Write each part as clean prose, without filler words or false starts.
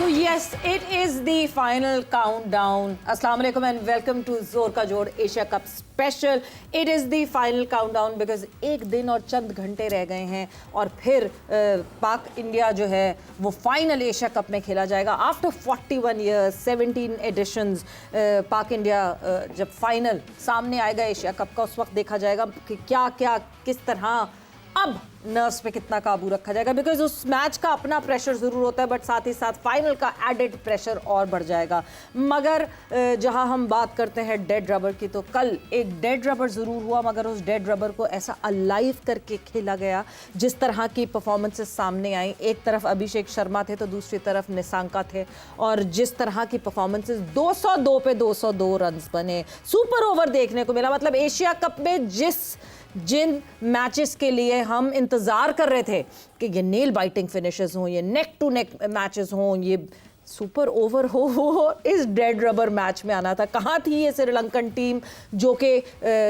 So yes, it is the final countdown. Assalamu alaikum and welcome to जोर का जोड़ Asia cup special. It is the final countdown because एक दिन और चंद घंटे रह गए हैं और फिर पाक इंडिया जो है वो फाइनल एशिया कप में खेला जाएगा. After 41 years, 17 editions, पाक इंडिया जब फाइनल सामने आएगा एशिया कप का, उस वक्त देखा जाएगा कि क्या क्या किस तरह अब नर्व्स पे कितना काबू रखा जाएगा. बिकॉज उस मैच का अपना प्रेशर ज़रूर होता है बट साथ ही साथ फाइनल का एडेड प्रेशर और बढ़ जाएगा. मगर जहां हम बात करते हैं डेड रबर की, तो कल एक डेड रबर ज़रूर हुआ मगर उस डेड रबर को ऐसा अलाइव करके खेला गया. जिस तरह की परफॉर्मेंसेस सामने आई, एक तरफ अभिषेक शर्मा थे तो दूसरी तरफ निशांका थे, और जिस तरह की परफॉर्मेंसेस 202 पे 202 रन्स बने, सुपर ओवर देखने को मिला. मतलब एशिया कप में जिन मैचेस के लिए हम इंतज़ार कर रहे थे कि ये नेल बाइटिंग फिनिशेस हों, ये नेक टू नेक मैचेस हों, ये सुपर ओवर हो, इस डेड रबर मैच में आना था. कहाँ थी ये श्रीलंकन टीम जो कि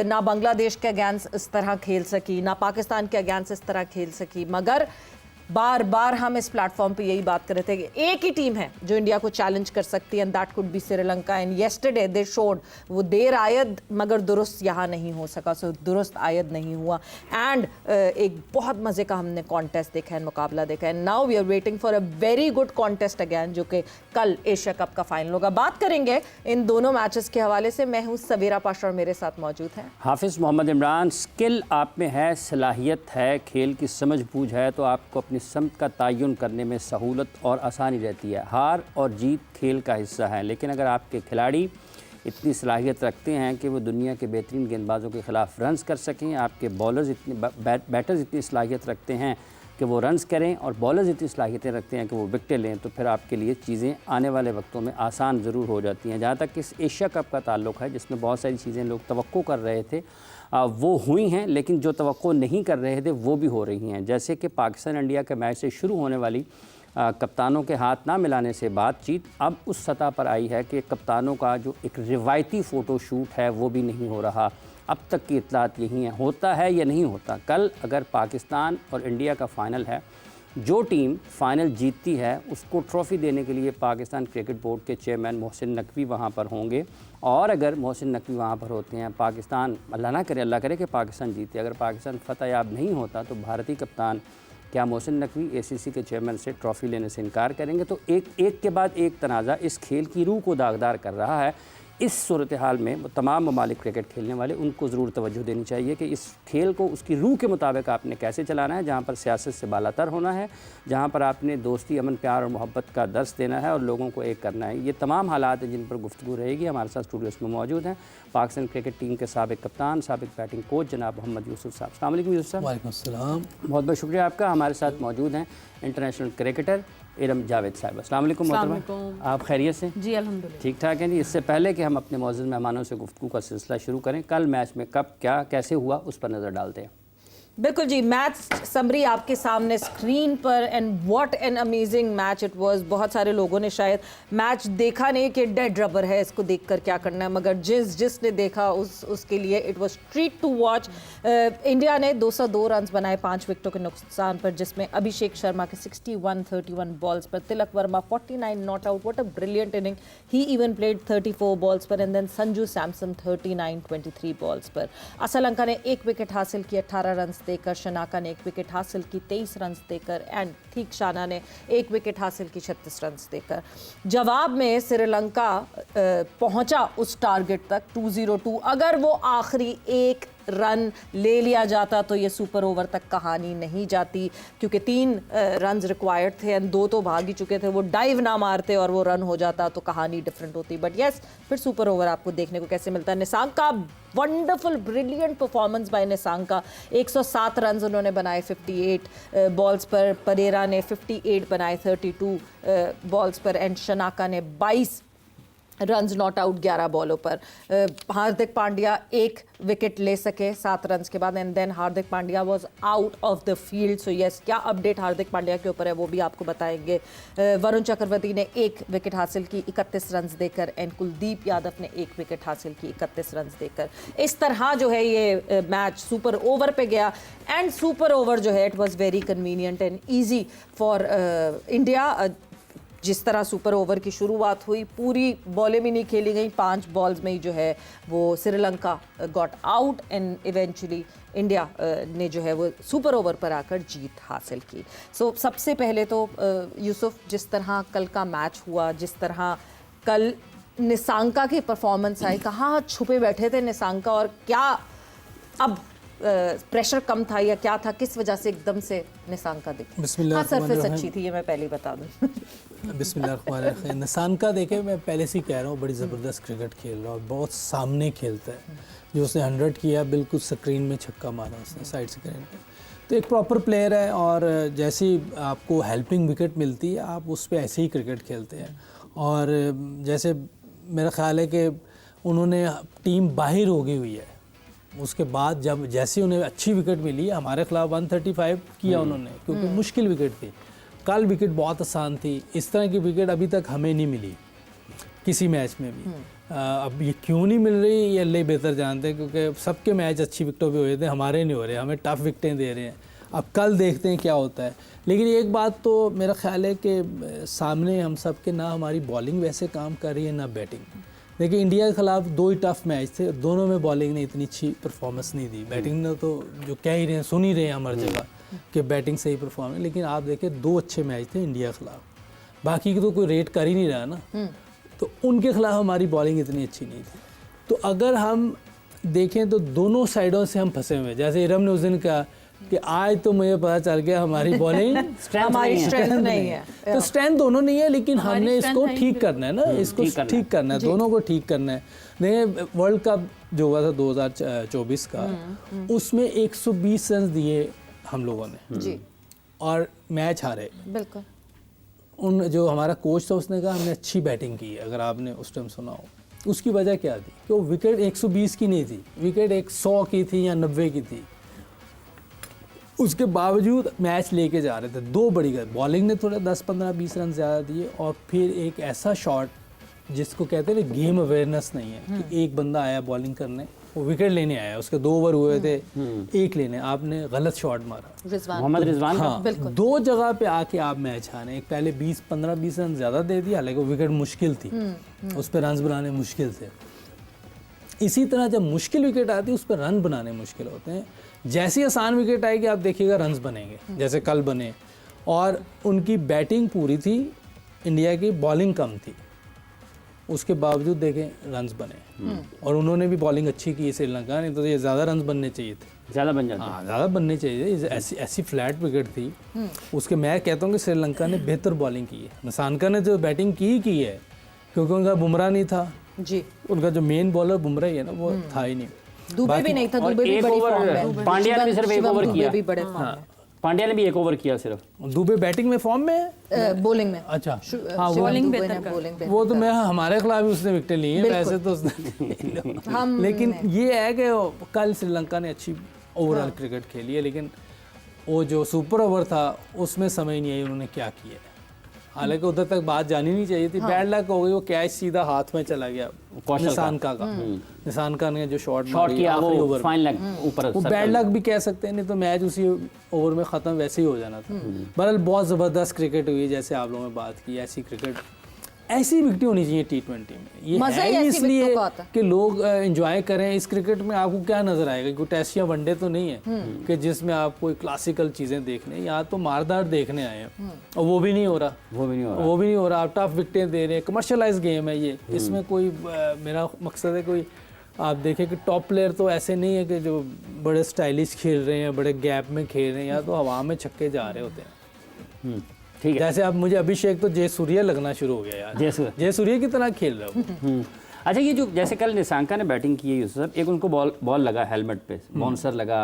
ना बांग्लादेश के अगेंस्ट इस तरह खेल सकी, ना पाकिस्तान के अगेंस्ट इस तरह खेल सकी. मगर बार बार हम इस प्लेटफॉर्म पे यही बात कर रहे थे कि एक ही टीम है जो इंडिया को चैलेंज कर सकती है, and that could be Sri Lanka. And yesterday they showed, वो देर आयद मगर दुरुस्त यहाँ नहीं हो सका. सो दुरुस्त आयद नहीं हुआ. एंड एक बहुत मज़े का हमने कॉन्टेस्ट देखा है, मुकाबला देखा है. Now we are waiting for a very good contest again, जो कि कल एशिया कप का फाइनल होगा. बात करेंगे इन दोनों मैचेस के हवाले से. मैं हूँ सवेरा पाशा और मेरे साथ मौजूद हैं हाफिज़ मोहम्मद इमरान. स्किल आप में है, सलाहियत है, खेल की समझ बूझ है तो आपको अपनी समत का तयन करने में सहूलत और आसानी रहती है. हार और जीत खेल का हिस्सा है, लेकिन अगर आपके खिलाड़ी इतनी सलाहियत रखते हैं कि वो दुनिया के बेहतरीन गेंदबाजों के ख़िलाफ़ रन्स कर सकें, आपके बॉलर्स बैटर्स इतनी सलाहियत रखते हैं कि वो रन्स करें और बॉलर्स इतनी सलाहियतें रखते हैं कि वो विकटें लें, तो फिर आपके लिए चीज़ें आने वाले वक्तों में आसान ज़रूर हो जाती हैं. जहाँ तक इस एशिया कप का ताल्लुक़ है, जिसमें बहुत सारी चीज़ें लोग तवक्को कर रहे थे वो हुई हैं, लेकिन जो तवक्को नहीं कर रहे थे वो भी हो रही हैं. जैसे कि पाकिस्तान इंडिया के मैच से शुरू होने वाली कप्तानों के हाथ ना मिलाने से बातचीत अब उस सतह पर आई है कि कप्तानों का जो एक रिवायती फ़ोटो शूट है वो भी नहीं हो रहा. अब तक की इत्तलात यही है, होता है या नहीं होता. कल अगर पाकिस्तान और इंडिया का फ़ाइनल है, जो टीम फ़ाइनल जीतती है उसको ट्रॉफ़ी देने के लिए पाकिस्तान क्रिकेट बोर्ड के चेयरमैन मोहसिन नकवी वहाँ पर होंगे. और अगर मोहसिन नकवी वहाँ पर होते हैं, पाकिस्तान अल्लाह करे कि पाकिस्तान जीते, अगर पाकिस्तान फतह याब नहीं होता तो भारतीय कप्तान क्या मोहसिन नकवी एसीसी के चेयरमैन से ट्रॉफ़ी लेने से इनकार करेंगे. तो एक के बाद एक तनाज़ा इस खेल की रूह को दागदार कर रहा है. इस सूरत हाल में तमाम ममालिक क्रिकेट खेलने वाले उनको ज़रूर तवज्जो देनी चाहिए कि इस खेल को उसकी रूह के मुताबिक आपने कैसे चलाना है, जहाँ पर सियासत से बालातर होना है, जहाँ पर आपने दोस्ती, अमन, प्यार और मोहब्बत का दर्स देना है और लोगों को एक करना है. ये तमाम हालात हैं जिन पर गुफ्तगू रहेगी. हमारे साथ स्टूडियोस में मौजूद हैं पाकिस्तान क्रिकेट टीम के साबिक कप्तान, साबिक बैटिंग कोच जनाब मोहम्मद यूसुफ साहब. अस्सलाम वालेकुम यूसुफ साहब. वालेकुम अस्सलाम. बहुत बहुत शुक्रिया आपका. हमारे साथ मौजूद हैं इंटरनेशनल क्रिकेटर इरम जावेद साहब. अस्सलाम वालेकुम मोहतरमा, आप खैरियत से? जी अल्हम्दुलिल्लाह ठीक ठाक हैं जी. इससे पहले कि हम अपने मौजूद मेहमानों से गुफ्तगू का सिलसिला शुरू करें, कल मैच में कब क्या कैसे हुआ उस पर नज़र डालते हैं. बिल्कुल जी. मैच समरी आपके सामने स्क्रीन पर, and what an amazing match it was. बहुत सारे लोगों ने शायद मैच देखा नहीं कि डेड रबर है, इसको देखकर क्या करना है, मगर जिसने देखा उसके लिए it was treat to watch. India ने 202 रन्स बनाए 5 विकेटों के नुकसान पर, जिसमें अभिषेक शर्मा के 61-31 बॉल्स पर, Tilak Varma 49 not out, what a brilliant inning, he even played 34 balls पर, and then Sanju Samson 39-23 balls पर. श्रीलंका ने 1 विकेट हासिल की 18 रन देकर, शनाका ने 1 विकेट हासिल की 23 रन देकर, एंड ठीक शाना ने 1 विकेट हासिल की 36 रन देकर. जवाब में श्रीलंका पहुंचा उस टारगेट तक 202. अगर वो आखिरी 1 रन ले लिया जाता तो ये सुपर ओवर तक कहानी नहीं जाती, क्योंकि 3 रन रिक्वायर्ड थे एंड 2 तो भाग ही चुके थे. वो डाइव ना मारते और वो रन हो जाता तो कहानी डिफरेंट होती. बट यस, फिर सुपर ओवर आपको देखने को कैसे मिलता है. Nissanka, wonderful brilliant performance by Nissanka. 107 run उन्होंने बनाए 58 बॉल्स पर. परेरा ने 58 बनाए 32 बॉल्स पर, एंड शनाका ने 22 रन्स नॉट आउट 11 बॉलों पर. हार्दिक पांड्या 1 विकेट ले सके 7 रन्स के बाद, and then Hardik Pandya was out of the field. So yes, क्या अपडेट हार्दिक पांड्या के ऊपर है वो भी आपको बताएंगे. वरुण चक्रवर्ती ने 1 विकेट हासिल की 31 रन्स देकर, एंड कुलदीप यादव ने 1 विकेट हासिल की 31 रन्स देकर. इस तरह जो है ये मैच सुपर ओवर पे गया, एंड सुपर ओवर जो है it was very convenient and easy for India. जिस तरह सुपर ओवर की शुरुआत हुई, पूरी बॉलें भी नहीं खेली गई, 5 बॉल्स में ही जो है वो Sri Lanka got out and eventually India ने जो है वो सुपर ओवर पर आकर जीत हासिल की। सो सबसे पहले तो यूसुफ, जिस तरह कल का मैच हुआ, जिस तरह कल निसांका की परफॉर्मेंस आई, कहाँ छुपे बैठे थे निसांका और क्या अब प्रेशर कम था या क्या था, किस वजह से एकदम से निसांका दिखी? हाँ, सरफेस अच्छी थी, ये मैं पहले ही बता दूँ। बिस्मिल्लाह। निसांका देखे, मैं पहले से ही कह रहा हूँ, बड़ी ज़बरदस्त क्रिकेट खेल रहा है और बहुत सामने खेलता है। जो उसने 100 किया, बिल्कुल स्क्रीन में छक्का मारा उसने, साइड स्क्रीन पे। तो एक प्रॉपर प्लेयर है और जैसी आपको हेल्पिंग विकेट मिलती है, आप उस पर ऐसे ही क्रिकेट खेलते हैं। और जैसे मेरा ख्याल है कि उन्होंने टीम बाहर हो गई हुई है, उसके बाद जब जैसे उन्हें अच्छी विकेट मिली, हमारे खिलाफ 135 किया उन्होंने, क्योंकि मुश्किल विकेट थी। कल विकेट बहुत आसान थी, इस तरह की विकेट अभी तक हमें नहीं मिली किसी मैच में भी। अब ये क्यों नहीं मिल रही, ये अल्लाह बेहतर जानते हैं, क्योंकि सबके मैच अच्छी विकेटों पे हुए थे, हमारे नहीं हो रहे, हमें टफ विकेटें दे रहे हैं। अब कल देखते हैं क्या होता है। लेकिन एक बात तो मेरा ख्याल है कि सामने हम सब के, ना हमारी बॉलिंग वैसे काम कर रही है ना बैटिंग। देखिए, इंडिया के खिलाफ 2 ही टफ मैच थे, दोनों में बॉलिंग ने इतनी अच्छी परफॉर्मेंस नहीं दी। बैटिंग ने तो जो कह ही रहे हैं, सुन ही रहे हैं हर जगह कि बैटिंग सही परफॉर्म है, लेकिन आप देखें 2 अच्छे मैच थे इंडिया के खिलाफ, बाकी की तो कोई रेट कर ही नहीं रहा ना। तो उनके खिलाफ हमारी बॉलिंग इतनी अच्छी नहीं थी। तो अगर हम देखें तो दोनों साइडों से हम फंसे हुए हैं। जैसे इरम ने उस दिन कहा कि आज तो मुझे पता चल गया हमारी बॉलिंग हमारी स्ट्रेंथ नहीं है। तो स्ट्रेंथ दोनों नहीं है, लेकिन हमने इसको ठीक करना है ना, इसको ठीक करना है, दोनों को ठीक करना है। देखिए, वर्ल्ड कप जो हुआ था 2024 का, उसमें 120 रन दिए हम लोगों ने जी, और मैच हारे। बिल्कुल। उन जो हमारा कोच था उसने कहा हमने अच्छी बैटिंग की है, अगर आपने उस टाइम सुना हो। उसकी वजह क्या थी कि वो विकेट 120 की नहीं थी, विकेट 100 की थी या 90 की थी। उसके बावजूद मैच लेके जा रहे थे। 2 बड़ी गए, बॉलिंग ने थोड़ा 10-15-20 रन ज़्यादा दिए, और फिर एक ऐसा शॉट जिसको कहते हैं गेम अवेयरनेस नहीं है, कि एक बंदा आया बॉलिंग करने, वो विकेट लेने आया, उसके 2 ओवर हुए थे, एक लेने, आपने गलत शॉट मारा। मोहम्मद रिजवान, हाँ, 2 जगह पे आके आप मैच हारे। एक पहले 15-20 रन ज़्यादा दे दिया, हालांकि वो विकेट मुश्किल थी, उस पर रन बनाने मुश्किल थे। इसी तरह जब मुश्किल विकेट आती है, उस पर रन बनाने मुश्किल होते हैं। जैसी आसान विकेट आएगी, आप देखिएगा रन्स बनेंगे, जैसे कल बने। और उनकी बैटिंग पूरी थी, इंडिया की बॉलिंग कम थी, उसके बावजूद देखें रन्स बने। और उन्होंने भी बॉलिंग अच्छी की श्रीलंका ने, तो ये ज़्यादा रन्स बनने चाहिए थे, ज़्यादा बन जाते। हाँ, ज़्यादा बनने चाहिए। ऐसी फ्लैट विकेट थी उसके। मैं कहता हूँ कि श्रीलंका ने बेहतर बॉलिंग की है। निसांका ने जो बैटिंग की है, क्योंकि उनका बुमराह नहीं था जी, उनका जो मेन बॉलर बुमराह ही है ना, वो था ही नहीं। दुबे भी नहीं था, दुबे भी बड़ी फॉर्म में, पांड्या ने भी सिर्फ 1 ओवर किया, भी बड़े फॉर्म में। पांड्या ने भी 1 ओवर किया सिर्फ। दुबे बैटिंग में फॉर्म में है, बॉलिंग में। अच्छा, हाँ, बॉलिंग बेहतर, वो तो मैं हमारे खिलाफ भी उसने विकेट ली है वैसे तो उसने लेकिन ये है कि कल श्रीलंका ने अच्छी ओवरऑल क्रिकेट खेली है, लेकिन वो जो सुपर ओवर था उसमें समझ नहीं आई उन्होंने क्या किया है। हालांकि उधर तक बात जानी नहीं चाहिए थी। बैड लक हो गई, वो कैच सीधा हाथ में चला गया निसानका का। निसानका ने जो शॉट किया वो फाइन लेग ऊपर, वो बैड लक भी कह सकते हैं, नहीं तो मैच उसी ओवर में ख़त्म वैसे ही हो जाना था। बहरहाल बहुत ज़बरदस्त क्रिकेट हुई, जैसे आप लोगों ने बात की, ऐसी क्रिकेट, ऐसी विकेटें होनी चाहिए T20 में। ये है इसलिए कि लोग एंजॉय करें इस क्रिकेट में। आपको क्या नज़र आएगा, कोई टेस्ट या वनडे तो नहीं है कि जिसमें आप कोई क्लासिकल चीज़ें देखने, यहाँ तो मारदार देखने आए हैं, और वो भी नहीं हो रहा, वो भी नहीं हो रहा। आप टफ विकेटें दे रहे हैं, कमर्शलाइज गेम है ये। इसमें कोई मेरा मकसद है, कोई आप देखें कि टॉप प्लेयर तो ऐसे नहीं है कि जो बड़े स्टाइलिश खेल रहे हैं, बड़े गैप में खेल रहे हैं, या तो हवा में छक्के जा रहे होते हैं। ठीक है, जैसे अब मुझे अभिषेक तो जयसूर्या लगना शुरू हो गया यार, जयसूर्या की तरह खेल रहा हूँ। अच्छा, ये जो जैसे कल निसांका ने बैटिंग की है यूसुफ, एक उनको बॉल लगा हेलमेट पे, बाउंसर लगा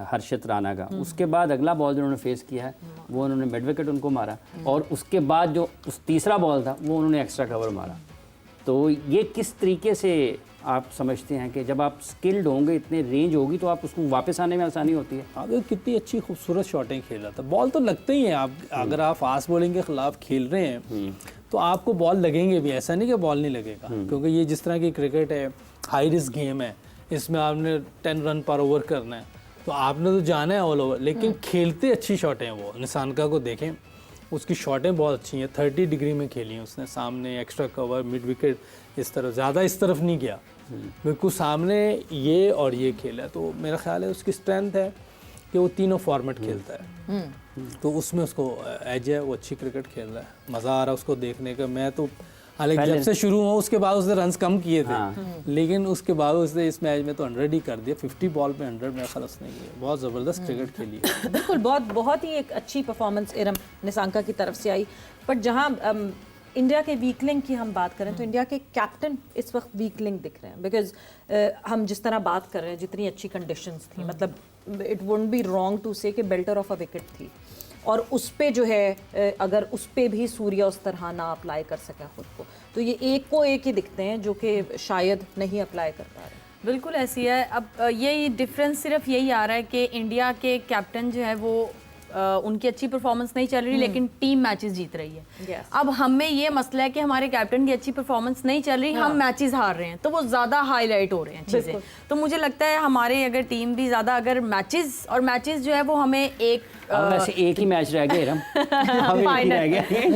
हर्षित राणा का। उसके बाद अगला बॉल जो उन्होंने फेस किया है वो उन्होंने मिड विकेट उनको मारा, और उसके बाद जो उस तीसरा बॉल था वो उन्होंने एक्स्ट्रा कवर मारा। तो ये किस तरीके से आप समझते हैं कि जब आप स्किल्ड होंगे, इतने रेंज होगी, तो आप उसको वापस आने में आसानी होती है? आप कितनी अच्छी खूबसूरत शॉटें खेल रहा था। बॉल तो लगते ही हैं, आप अगर आप फास्ट बॉलिंग के खिलाफ खेल रहे हैं तो आपको बॉल लगेंगे भी, ऐसा नहीं कि बॉल नहीं लगेगा। क्योंकि ये जिस तरह की क्रिकेट है, हाई रिस्क गेम है, इसमें आपने 10 रन पर ओवर करना है, तो आपने तो जाना है ऑल ओवर। लेकिन खेलते अच्छी शॉटें हैं वो। निसानका को देखें, उसकी शॉटें बहुत अच्छी हैं, 30 डिग्री में खेली हैं उसने, सामने एक्स्ट्रा कवर, मिड विकेट, इस तरफ ज़्यादा इस तरफ नहीं गया, बिल्कुल सामने ये और ये खेला। तो मेरा ख्याल है उसकी स्ट्रेंथ है कि वो तीनों फॉर्मेट खेलता है, तो उसमें उसको एज है, वो अच्छी क्रिकेट खेल रहा है, मज़ा आ रहा है उसको देखने का। मैं तो हालांकि जब से शुरू हुआ उसके बाद उसने रन्स कम किए थे, लेकिन उसके बाद उसने इस मैच में तो 100 ही कर दिया, 50 बॉल पे 100 मेरा ख्याल उसने किया, बहुत ज़बरदस्त क्रिकेट खेली है। बिल्कुल, बहुत ही एक अच्छी परफॉर्मेंस इरम निसांका की तरफ से आई। बट जहाँ इंडिया के वीक लिंक की हम बात करें तो इंडिया के कैप्टन इस वक्त वीक लिंक दिख रहे हैं, बिकॉज हम जिस तरह बात कर रहे हैं, जितनी अच्छी कंडीशंस थी, मतलब it wouldn't be wrong to say कि बेल्टर ऑफ अ विकेट थी, और उस पे जो है अगर उस पे भी सूर्या उस तरह ना अप्लाई कर सका खुद को, तो ये एक को एक ही दिखते हैं जो कि शायद नहीं अप्लाई कर पा रहे। बिल्कुल ऐसी है। अब यही डिफरेंस सिर्फ यही आ रहा है कि इंडिया के कैप्टन जो है वो उनकी अच्छी परफॉर्मेंस नहीं चल रही, लेकिन टीम मैचेस जीत रही है। Yes. अब हमें ये मसला है कि हमारे कैप्टन की अच्छी परफॉर्मेंस नहीं चल रही, हम मैचेस हार रहे हैं, तो वो ज़्यादा हाईलाइट हो रहे हैं चीज़ें। तो मुझे लगता है हमारे अगर टीम भी ज़्यादा अगर मैचेस जो है वो हमें एक वैसे एक ही मैच रह गए,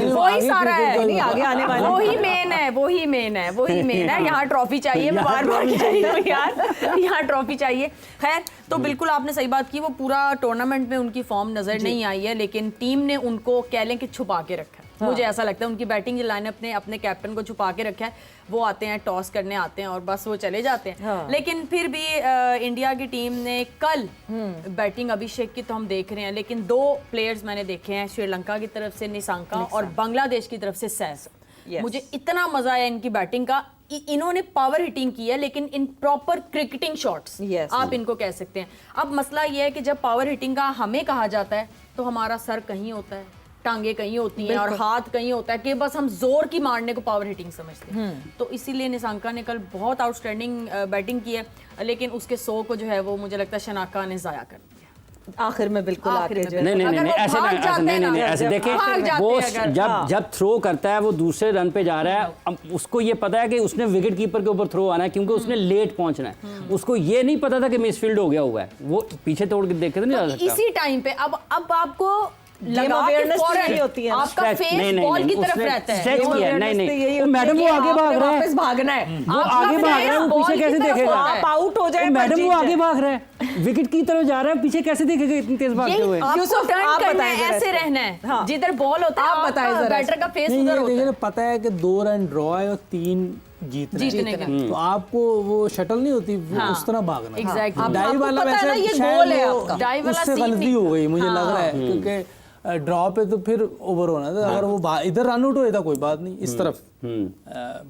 वही सारा है, नहीं आगे आने वाला, वही मेन है, वही मेन है, वही मेन है। यहाँ ट्रॉफी चाहिए, मैं बार-बार कह रही हूँ यार, यहाँ ट्रॉफी चाहिए। खैर, तो बिल्कुल आपने सही बात की, वो पूरा टूर्नामेंट में उनकी फॉर्म नजर नहीं आई है, लेकिन टीम ने उनको कह लें कि छुपा के रखा है। मुझे ऐसा लगता है उनकी बैटिंग लाइनअप ने अपने कैप्टन को छुपा के रखा है, वो आते हैं टॉस करने आते हैं और बस वो चले जाते हैं। लेकिन फिर भी इंडिया की टीम ने कल बैटिंग अभिषेक की तो हम देख रहे हैं, लेकिन 2 प्लेयर्स मैंने देखे हैं, श्रीलंका की तरफ से निसांका और बांग्लादेश की तरफ से सैस। मुझे इतना मजा आया इनकी बैटिंग का। इन्होंने पावर हिटिंग की है, लेकिन इन प्रॉपर क्रिकेटिंग शॉट्स आप इनको कह सकते हैं। अब मसला ये है कि जब पावर हिटिंग का हमें कहा जाता है तो हमारा सर कहीं होता है, टांगे कहीं होती हैं और हाथ कहीं होता है कि बस हम जोर की मारने को पावर हिटिंग समझते हैं। तो इसीलिए निसांका ने कल बहुत आउटस्टैंडिंग बैटिंग की है, लेकिन उसके 100 को जो है वो मुझे लगता है शनाका ने जाया कर दिया आखिर में। बिल्कुल आके जो है नहीं ऐसे देखें, वो जब थ्रो करता है वो दूसरे रन पे जा रहा है, अब उसको ये पता है कि उसने विकेट कीपर के ऊपर थ्रो आना है, क्योंकि उसने लेट पहुंचना है। उसको ये नहीं पता था कि मिसफील्ड हो गया हुआ है, वो पीछे तोड़ के देखे तो नहीं जा सकता। इसी टाइम पे अब आपको गेम अवेयरनेस नहीं होती है, आपका फेस बॉल की तरफ रहता है। स्ट्रेच किया, नहीं मैडम वो आगे भाग रहा है, वापस भागना है, वो आगे भाग रहा है, वो पीछे कैसे देखेगा? आप आउट हो जाए, मैडम वो आगे भाग रहा है, विकेट की तरफ जा रहा है, पीछे कैसे देखेगा इतनी तेज भागते हुए? आपको टर्न करना है, ऐसे रहना है, जिधर बॉल होता है आप बताएं जरा, बैटर का फेस उधर होता है। पता है कि 2 रन ड्रॉ है और 3 जीतने का, तो आपको वो शटल नहीं होती, वो उस तरह भागना। एग्जैक्टली, डाई वाला वैसे ये गोल है आपका, डाई वाला उससे गलती हो गई मुझे लग रहा है, क्योंकि ड्रॉ पे तो फिर ओवर होना था। अगर वो इधर रन आउट होता कोई बात नहीं, इस तरफ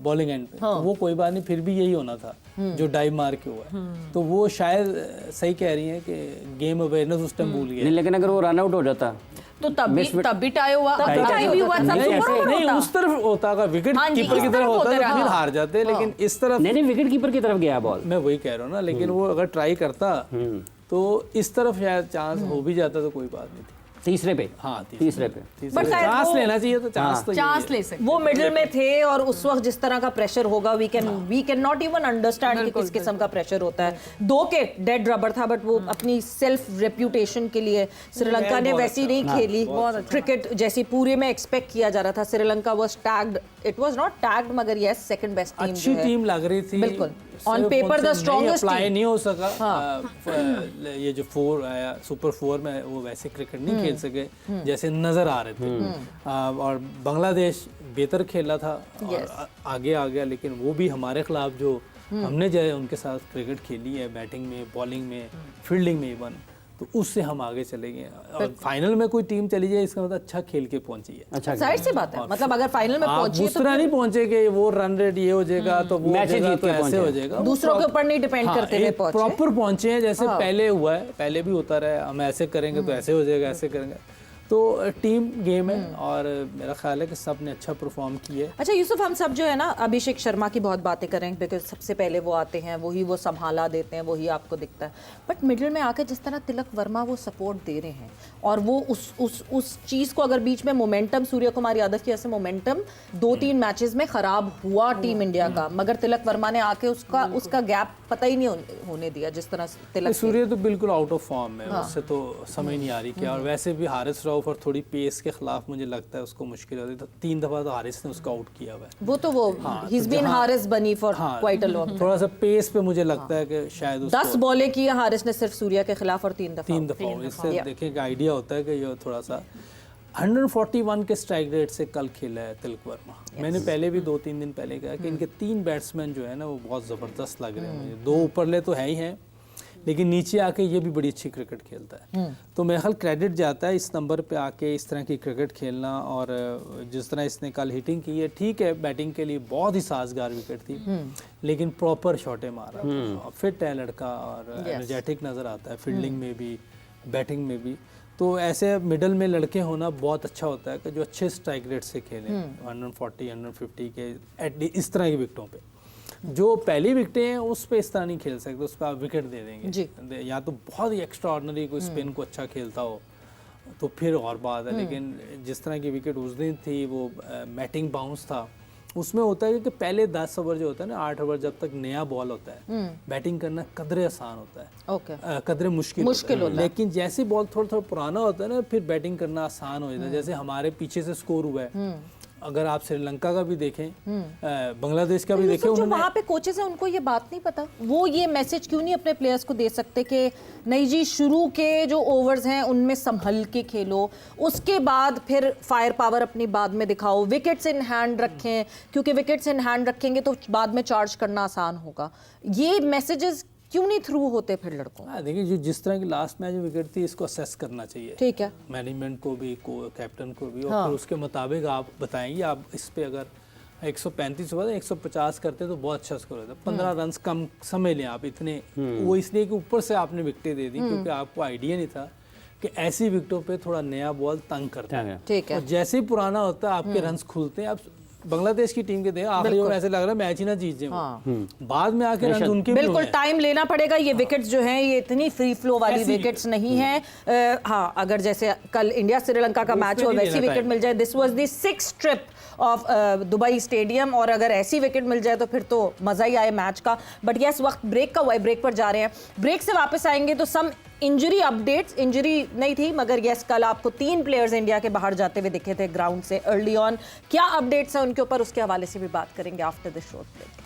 बॉलिंग एंड पे, तो वो कोई बात नहीं, फिर भी यही होना था जो डाइव मार के हुआ है। तो वो शायद सही कह रही है कि गेम अवेयरनेस उस टाइम भूल गया। लेकिन अगर वो रन आउट हो जाता तो तब भी टाई हुआ, टाई भी हुआ, नहीं उस तरफ होता, अगर विकेट कीपर की तरफ होता तो फिर हार जाते, लेकिन इस तरफ नहीं विकेट कीपर की तरफ गया बॉल, मैं वही कह रहा हूँ ना। लेकिन वो अगर ट्राई करता तो इस तरफ शायद चांस हो भी जाता, तो कोई बात नहीं थी। तीसरे पे, हाँ तीसरे पे चांस लेना चाहिए, तो चांस ले सकते। वो मिडिल में थे, और उस वक्त जिस तरह का प्रेशर होगा, we can not even understand कि किस किस्म का प्रेशर होता है। 2 के डेड रबर था, बट वो अपनी सेल्फ रेप्यूटेशन के लिए श्रीलंका ने वैसी नहीं खेली क्रिकेट जैसी पूरे में एक्सपेक्ट किया जा रहा था। Sri Lanka was tagged, it was not tagged, मगर यस सेकंड बेस्ट टीम, अच्छी टीम लग रही थी बिल्कुल, on paper the strongest apply नहीं हो सका। ये जो 4 आया सुपर 4 में, वो वैसे क्रिकेट नहीं खेल सके जैसे नजर आ रहे थे। और बांग्लादेश बेहतर खेला था और आगे आ गया, लेकिन वो भी हमारे खिलाफ जो हमने जो है उनके साथ क्रिकेट खेली है, बैटिंग में, बॉलिंग में, फील्डिंग में इवन, तो उससे हम आगे चले गए। और फाइनल में कोई टीम चली जाए, इसका मतलब अच्छा खेल के पहुंची है। अच्छा साइड से बात है, मतलब अगर फाइनल में पहुंची उस तरह नहीं पहुंचे कि वो रन रेट ये हो जाएगा तो वो मैच जीत के ऐसे हो जाएगा, दूसरों के ऊपर नहीं डिपेंड करते हुए पहुंचे, प्रॉपर पहुंचे हैं जैसे पहले हुआ है, पहले भी होता रहा है, हम ऐसे करेंगे तो ऐसे हो जाएगा, ऐसे करेंगे। तो टीम गेम है, और मेरा ख्याल है कि सब ने अच्छा परफॉर्म किया है। अच्छा यूसुफ, हम सब जो है ना अभिषेक शर्मा की बहुत बातें करें, बिकॉज सबसे पहले वो आते हैं, वही वो संभाला देते हैं, वही आपको दिखता है। बट मिडिल में आके जिस तरह तिलक वर्मा वो सपोर्ट दे रहे हैं, और वो उस चीज़ को, अगर बीच में मोमेंटम सूर्य कुमार यादव की ऐसे मोमेंटम 2-3 मैचेस में ख़राब हुआ टीम इंडिया का, मगर तिलक वर्मा ने आके उसका गैप पता ही नहीं होने दिया जिस तरह तिलक। सूर्य तो बिल्कुल आउट ऑफ फॉर्म है, उससे तो समझ नहीं आ रही क्या। और वैसे भी हारिस राव ऑफ और थोड़ी पेस के खिलाफ मुझे लगता है उसको मुश्किल होती है। तो 3 दफ़ा तो हारिस ने उसको आउट किया हुआ है। वो तो वो ही इज बीन हारिस बनी फॉर क्वाइट अ लॉन्ग। थोड़ा सा पेस पे मुझे लगता है कि शायद उसको 10 बॉलें की हारिस ने सिर्फ सूर्या के खिलाफ और 3 दफा। इससे देखिए कि आइडिया होता है कि ये थोड़ा सा 141 के स्ट्राइक रेट से कल खेला है तिलक वर्मा। मैंने पहले भी 2-3 दिन पहले कहा कि इनके 3 बैट्समैन जो है ना वो बहुत ज़बरदस्त लग रहे हैं मुझे। 2 ऊपरले तो है ही हैं, लेकिन नीचे आके ये भी बड़ी अच्छी क्रिकेट खेलता है। तो मेरा ख्याल क्रेडिट जाता है इस नंबर पे आके इस तरह की क्रिकेट खेलना। और जिस तरह इसने कल हिटिंग की है, ठीक है बैटिंग के लिए बहुत ही साजगार विकेट थी, लेकिन प्रॉपर शॉटें मारा, फिट है लड़का और एनर्जेटिक नज़र आता है फील्डिंग में भी बैटिंग में भी। तो ऐसे मिडल में लड़के होना बहुत अच्छा होता है कि जो अच्छे स्ट्राइक रेट से खेलें 140 150 के इस तरह की विकेटों पे। जो पहली विकेटें हैं उस पे इस तरह नहीं खेल सकते, उस पर आप विकेट दे देंगे। या तो बहुत ही एक्स्ट्रा ऑर्डिनरी कोई स्पिन को अच्छा खेलता हो तो फिर और बात है, लेकिन जिस तरह की विकेट उस दिन थी वो मैटिंग बाउंस था, उसमें होता है कि पहले 10 ओवर जो होता है ना, 8 ओवर जब तक नया बॉल होता है बैटिंग करना कदरे आसान होता है, कदरे मुश्किल होता है। लेकिन जैसे बॉल थोड़ा थोड़ा पुराना होता है ना फिर बैटिंग करना आसान हो जाता है। जैसे हमारे पीछे से स्कोर हुआ है, अगर आप श्रीलंका का भी देखें, बांग्लादेश का भी देखें, जो वहाँ पे कोचेस हैं उनको ये बात नहीं पता, वो ये मैसेज क्यों नहीं अपने प्लेयर्स को दे सकते कि नहीं जी शुरू के जो ओवर्स हैं उनमें संभल के खेलो, उसके बाद फिर फायर पावर अपनी बाद में दिखाओ, विकेट्स इन हैंड रखें, क्योंकि विकेट्स इन हैंड रखेंगे तो बाद में चार्ज करना आसान होगा। ये मैसेजेस क्यों नहीं थ्रू होते फिर लड़कों? देखिए जो जिस तरह की लास्ट मैच में विकेट थी इसको असेस करना चाहिए, ठीक है, मैनेजमेंट को भी कैप्टन को भी, और फिर उसके मुताबिक आप बताएंगे। आप इस पे अगर 135 हुआ 150 करते तो बहुत अच्छा स्कोर होता। 15 रन कम समझ लें आप इतने, वो इसलिए कि ऊपर से आपने विकेटें दे दी क्योंकि आपको आइडिया नहीं था कि ऐसी विकेटों पे थोड़ा नया बॉल तंग करता है, ठीक है। और जैसे ही पुराना होता है आपके रन खुलते हैं। आप बांग्लादेश की टीम के देखें आखिरी ओवर ऐसे लग रहा है मैच ही ना जीत जाए, बाद में आके रन उनके बिल्कुल टाइम लेना पड़ेगा। ये विकेट्स जो हैं ये इतनी फ्री फ्लो वाली विकेट्स नहीं है। हाँ, अगर जैसे कल इंडिया श्रीलंका का मैच हो वैसी विकेट मिल जाए, this was the 6th trip of Dubai stadium, और अगर ऐसी विकेट मिल जाए तो फिर तो मज़ा ही आए मैच का। बट यस, वक्त ब्रेक का हुआ है, ब्रेक पर जा रहे हैं। ब्रेक से वापस आएंगे तो सम इंजरी अपडेट्स, इंजरी नहीं थी मगर यस कल आपको 3 प्लेयर्स इंडिया के बाहर जाते हुए दिखे थे ग्राउंड से अर्ली ऑन। क्या अपडेट्स हैं उनके ऊपर, उसके हवाले से भी बात करेंगे after this short break.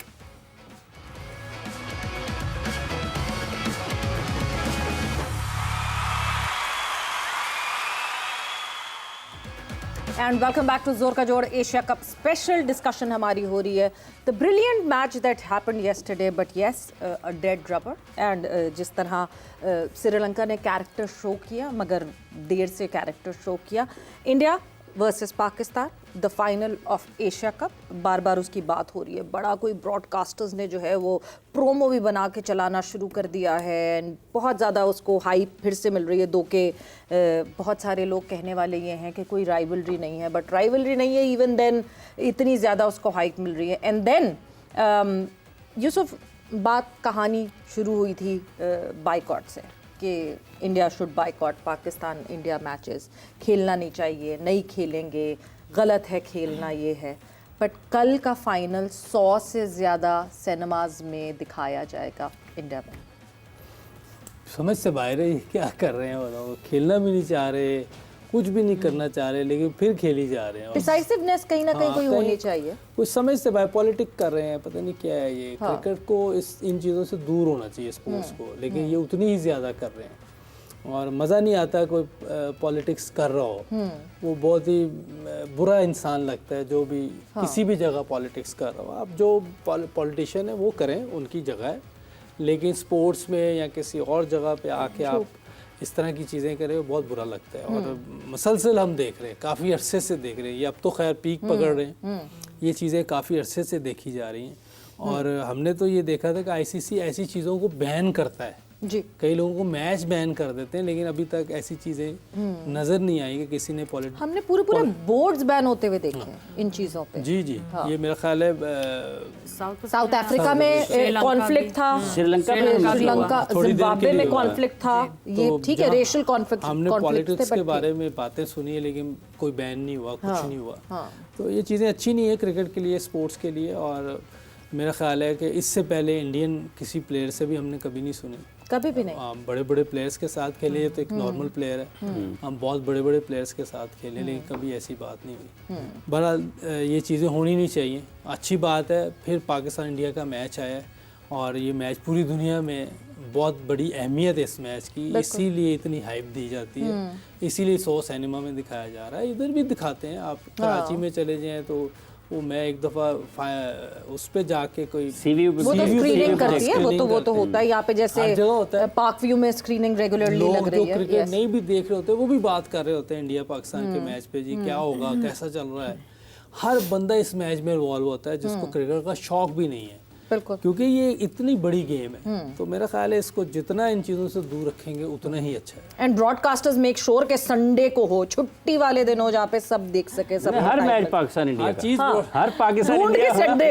And welcome back to जोर का जोड़ एशिया कप स्पेशल डिस्कशन हमारी हो रही है। The brilliant match that happened yesterday, but yes a dead rubber. And जिस तरह श्रीलंका ने कैरेक्टर शो किया, मगर देर से कैरेक्टर शो किया। India versus Pakistan, the final of Asia cup, बार बार उसकी बात हो रही है। बड़ा कोई ब्रॉडकास्टर्स ने जो है वो प्रोमो भी बना के चलाना शुरू कर दिया है, बहुत ज़्यादा उसको हाइप फिर से मिल रही है। दो के बहुत सारे लोग कहने वाले ये हैं कि कोई राइवलरी नहीं है, बट राइवलरी नहीं है, इवन देन इतनी ज़्यादा उसको हाइप मिल रही है। एंड देन यूसुफ, बात कहानी शुरू हुई थी बाइकॉट से कि India should boycott Pakistan India matches, खेलना नहीं चाहिए, नहीं खेलेंगे, गलत है खेलना, ये है। बट कल का फाइनल 100 से ज़्यादा सिनेमाज में दिखाया जाएगा इंडिया में। समझ से बाहर है, क्या कर रहे हैं वो खेलना भी नहीं चाह रहे, कुछ भी नहीं करना चाह रहे, लेकिन फिर खेली जा रहे हैं। डिसाइसिवनेस कहीं ना कहीं कोई होनी चाहिए। कुछ समझ से बाहर पॉलिटिक्स कर रहे हैं, पता नहीं क्या है ये। क्रिकेट को इन चीज़ों से दूर होना चाहिए स्पोर्ट्स को, लेकिन ये उतनी ही ज़्यादा कर रहे हैं और मज़ा नहीं आता कोई पॉलिटिक्स कर रहा हो। वो बहुत ही बुरा इंसान लगता है जो भी किसी भी जगह पॉलिटिक्स कर रहा हो। आप जो पॉलिटिशियन है वो करें, उनकी जगह है, लेकिन स्पोर्ट्स में या किसी और जगह पे आके आप इस तरह की चीज़ें करें वो बहुत बुरा लगता है। और मसलसल हम देख रहे हैं, काफ़ी अरसे से देख रहे हैं, ये अब तो खैर पीक पकड़ रहे हैं, ये चीज़ें काफ़ी अरसे से देखी जा रही हैं। और हमने तो ये देखा था कि आईसीसी ऐसी चीज़ों को बैन करता है जी। कई लोगों को मैच बैन कर देते हैं, लेकिन अभी तक ऐसी चीज़ें नज़र नहीं आई कि किसी ने हमने पूरे बोर्ड्स बैन होते हुए देखे हैं इन चीज़ों पे। जी जी हाँ। ये मेरा ख्याल है साउथ अफ्रीका में कॉन्फ्लिक्ट था, श्रीलंका, जिम्बाब्वे में कॉन्फ्लिक्ट था। ये ठीक है, रेशियल कॉन्फ्लिक्ट। हमने पॉलिटिक्स के बारे में बातें सुनी है, लेकिन कोई बैन नहीं हुआ, कुछ नहीं हुआ। तो ये चीज़ें अच्छी नहीं है क्रिकेट के लिए, स्पोर्ट्स के लिए। और मेरा ख्याल है कि इससे पहले इंडियन किसी प्लेयर से भी हमने कभी नहीं सुनी कभी भी नहीं। बड़े बड़े प्लेयर्स के साथ खेले तो एक नॉर्मल प्लेयर है, हम बहुत बड़े बड़े प्लेयर्स के साथ खेले लेकिन कभी ऐसी बात नहीं हुई। बहरहाल ये चीज़ें होनी नहीं चाहिए, अच्छी बात है। फिर पाकिस्तान इंडिया का मैच आया और ये मैच पूरी दुनिया में बहुत बड़ी अहमियत है इस मैच की, इसीलिए इतनी हाइप दी जाती है, इसीलिए 100 सिनेमा में दिखाया जा रहा है, इधर भी दिखाते हैं। आप कराची में चले जाएं तो वो मैं एक दफ़ा उस पे जाके कोई वो तो स्क्रीनिंग करती है, वो तो होता है यहाँ पे, जैसे हर जगह होता है। पार्क व्यू में स्क्रीनिंग रेगुलरली लग लोग रही जो है। क्रिकेट नहीं भी देख रहे होते वो भी बात कर रहे होते हैं इंडिया पाकिस्तान के मैच पे, जी क्या होगा, कैसा चल रहा है। हर बंदा इस मैच में इन्वॉल्व होता है जिसको क्रिकेट का शौक भी नहीं है, बिल्कुल, क्योंकि ये इतनी बड़ी गेम है। तो मेरा ख्याल है इसको जितना इन चीज़ों से दूर रखेंगे उतना ही अच्छा है। एंड ब्रॉडकास्टर्स मेक श्योर कि संडे को हो, छुट्टी वाले दिन हो, जहाँ पे सब देख सके, सब हर मैच पाकिस्तान इंडिया हर का, चीज़ हर पाकिस्तान ढूंढ के India Sunday,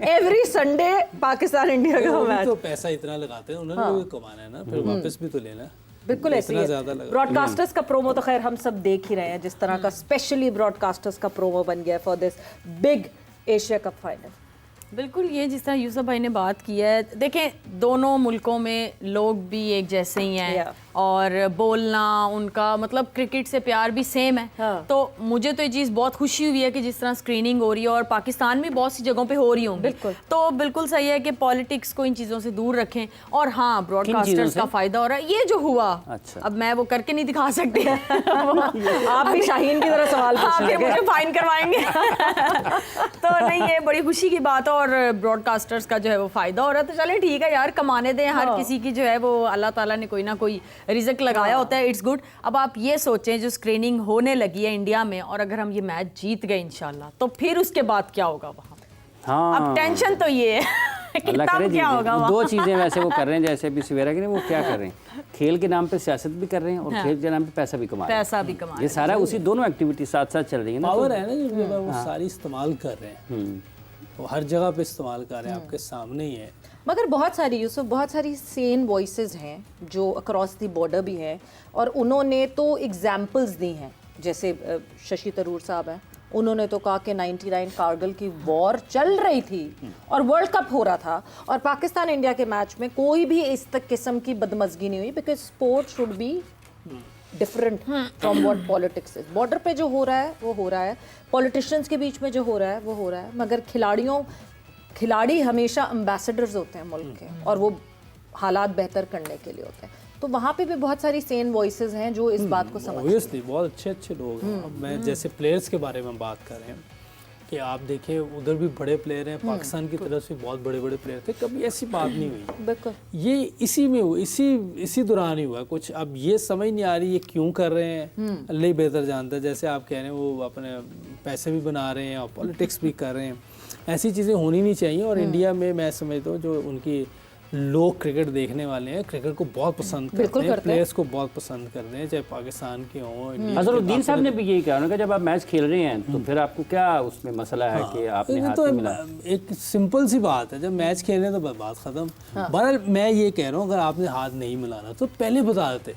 every Sunday Pakistan India का वो भी मैच। तो पैसा इतना लगाते हैं, उन्होंने भी कमाना है ना, फिर वापस भी तो लेना है। बिल्कुल ऐसे ही इतना है। ज़्यादा लगा। ब्रॉडकास्टर्स का प्रोमो तो खैर हम सब देख ही रहे हैं, जिस तरह का स्पेशली ब्रॉडकास्टर्स का प्रोमो बन गया for this big Asia cup final. बिल्कुल, ये जिस तरह यूसुफ भाई ने बात की है, देखें दोनों मुल्कों में लोग भी एक जैसे ही हैं और बोलना उनका मतलब क्रिकेट से प्यार भी सेम है। तो मुझे तो ये चीज़ बहुत खुशी हुई है कि जिस तरह स्क्रीनिंग हो रही है और पाकिस्तान में बहुत सी जगहों पे हो रही होंगी, तो बिल्कुल सही है कि पॉलिटिक्स को इन चीज़ों से दूर रखें। और हाँ, ब्रॉडकास्टर्स का फ़ायदा हो रहा है। ये जो हुआ, अच्छा। अब मैं वो करके नहीं दिखा सकती आप भी शाहीन की तरह सवाल आप पूछने लगे। मुझे फाइन करवाएंगे तो नहीं, ये बड़ी खुशी की बात है और ब्रॉडकास्टर्स का जो है वो फ़ायदा हो रहा है। तो चले ठीक है यार, कमाने दें, हर किसी की जो है वो अल्लाह ताला ने कोई ना कोई रिज़्क लगाया होता है, इट्स गुड। अब आप ये सोचें जो स्क्रीनिंग होने लगी है इंडिया में और अगर हम ये मैच जीत गए इंशाल्लाह, तो फिर उसके बाद क्या होगा वहाँ? हाँ, अब टेंशन तो ये है कि अल्लाह तब करे क्या जीते। होगा वहाँ? दो चीज़ें वैसे वो कर रहे हैं, जैसे अभी सवेरा की, वो क्या कर रहे हैं, खेल के नाम पे सियासत भी कर रहे हैं और खेल के नाम पे पैसा भी कमा रहे हैं। पैसा भी कमा ये सारा उसी दोनों एक्टिविटी साथ साथ चल रही है ना। पावर है ना जिनके पास, वो सारी इस्तेमाल कर रहे हैं, वो हर जगह पे इस्तेमाल कर रहे हैं, आपके सामने ही है। मगर बहुत सारी यूसुफ, बहुत सारी सेन वॉइसेस हैं जो अक्रॉस द बॉर्डर भी हैं और उन्होंने तो एग्जाम्पल्स दी हैं, जैसे शशि थरूर साहब हैं, उन्होंने तो कहा कि 99 कारगिल की वॉर चल रही थी और वर्ल्ड कप हो रहा था और पाकिस्तान इंडिया के मैच में कोई भी इस तक किस्म की बदमज़गी नहीं हुई, because sport should be different from what politics is. Border पे जो हो रहा है वो हो रहा है, पॉलिटिशियंस के बीच में जो हो रहा है वो हो रहा है, मगर खिलाड़ी हमेशा एम्बेसडर्स होते हैं मुल्क के और वो हालात बेहतर करने के लिए होते हैं। तो वहाँ पे भी बहुत सारी सेन वॉइसेस हैं जो इस बात को समझते हैं। ऑब्वियसली बहुत अच्छे अच्छे लोग हैं। अब मैं जैसे प्लेयर्स के बारे में बात कर रहे हैं कि आप देखें उधर भी बड़े प्लेयर हैं, पाकिस्तान की तरफ से बहुत बड़े बड़े प्लेयर थे, कभी ऐसी बात नहीं हुई। बिल्कुल, ये इसी में हुआ, इसी दौरान ही हुआ कुछ। अब ये समझ नहीं आ रही ये क्यों कर रहे हैं, अल्लाह ही बेहतर जानता है। जैसे आप कह रहे हैं वो अपने पैसे भी बना रहे हैं और पॉलिटिक्स भी कर रहे हैं, ऐसी चीज़ें होनी नहीं चाहिए। और इंडिया में मैं समझता हूँ जो उनकी लोग क्रिकेट देखने वाले हैं, क्रिकेट को बहुत पसंद करते हैं, प्लेयर्स को बहुत पसंद करते हैं, चाहे पाकिस्तान के हों, इंडिया के। अजहरुद्दीन साहब ने भी यही कहा कि जब आप मैच खेल रहे हैं तो फिर आपको क्या उसमें मसला है कि आपने हाथ तो नहीं मिला। एक सिंपल सी बात है, जब मैच खेल रहे हैं तो बात खत्म। बहरहाल मैं ये कह रहा हूँ अगर आपने हाथ नहीं मिलाना तो पहले बता देते,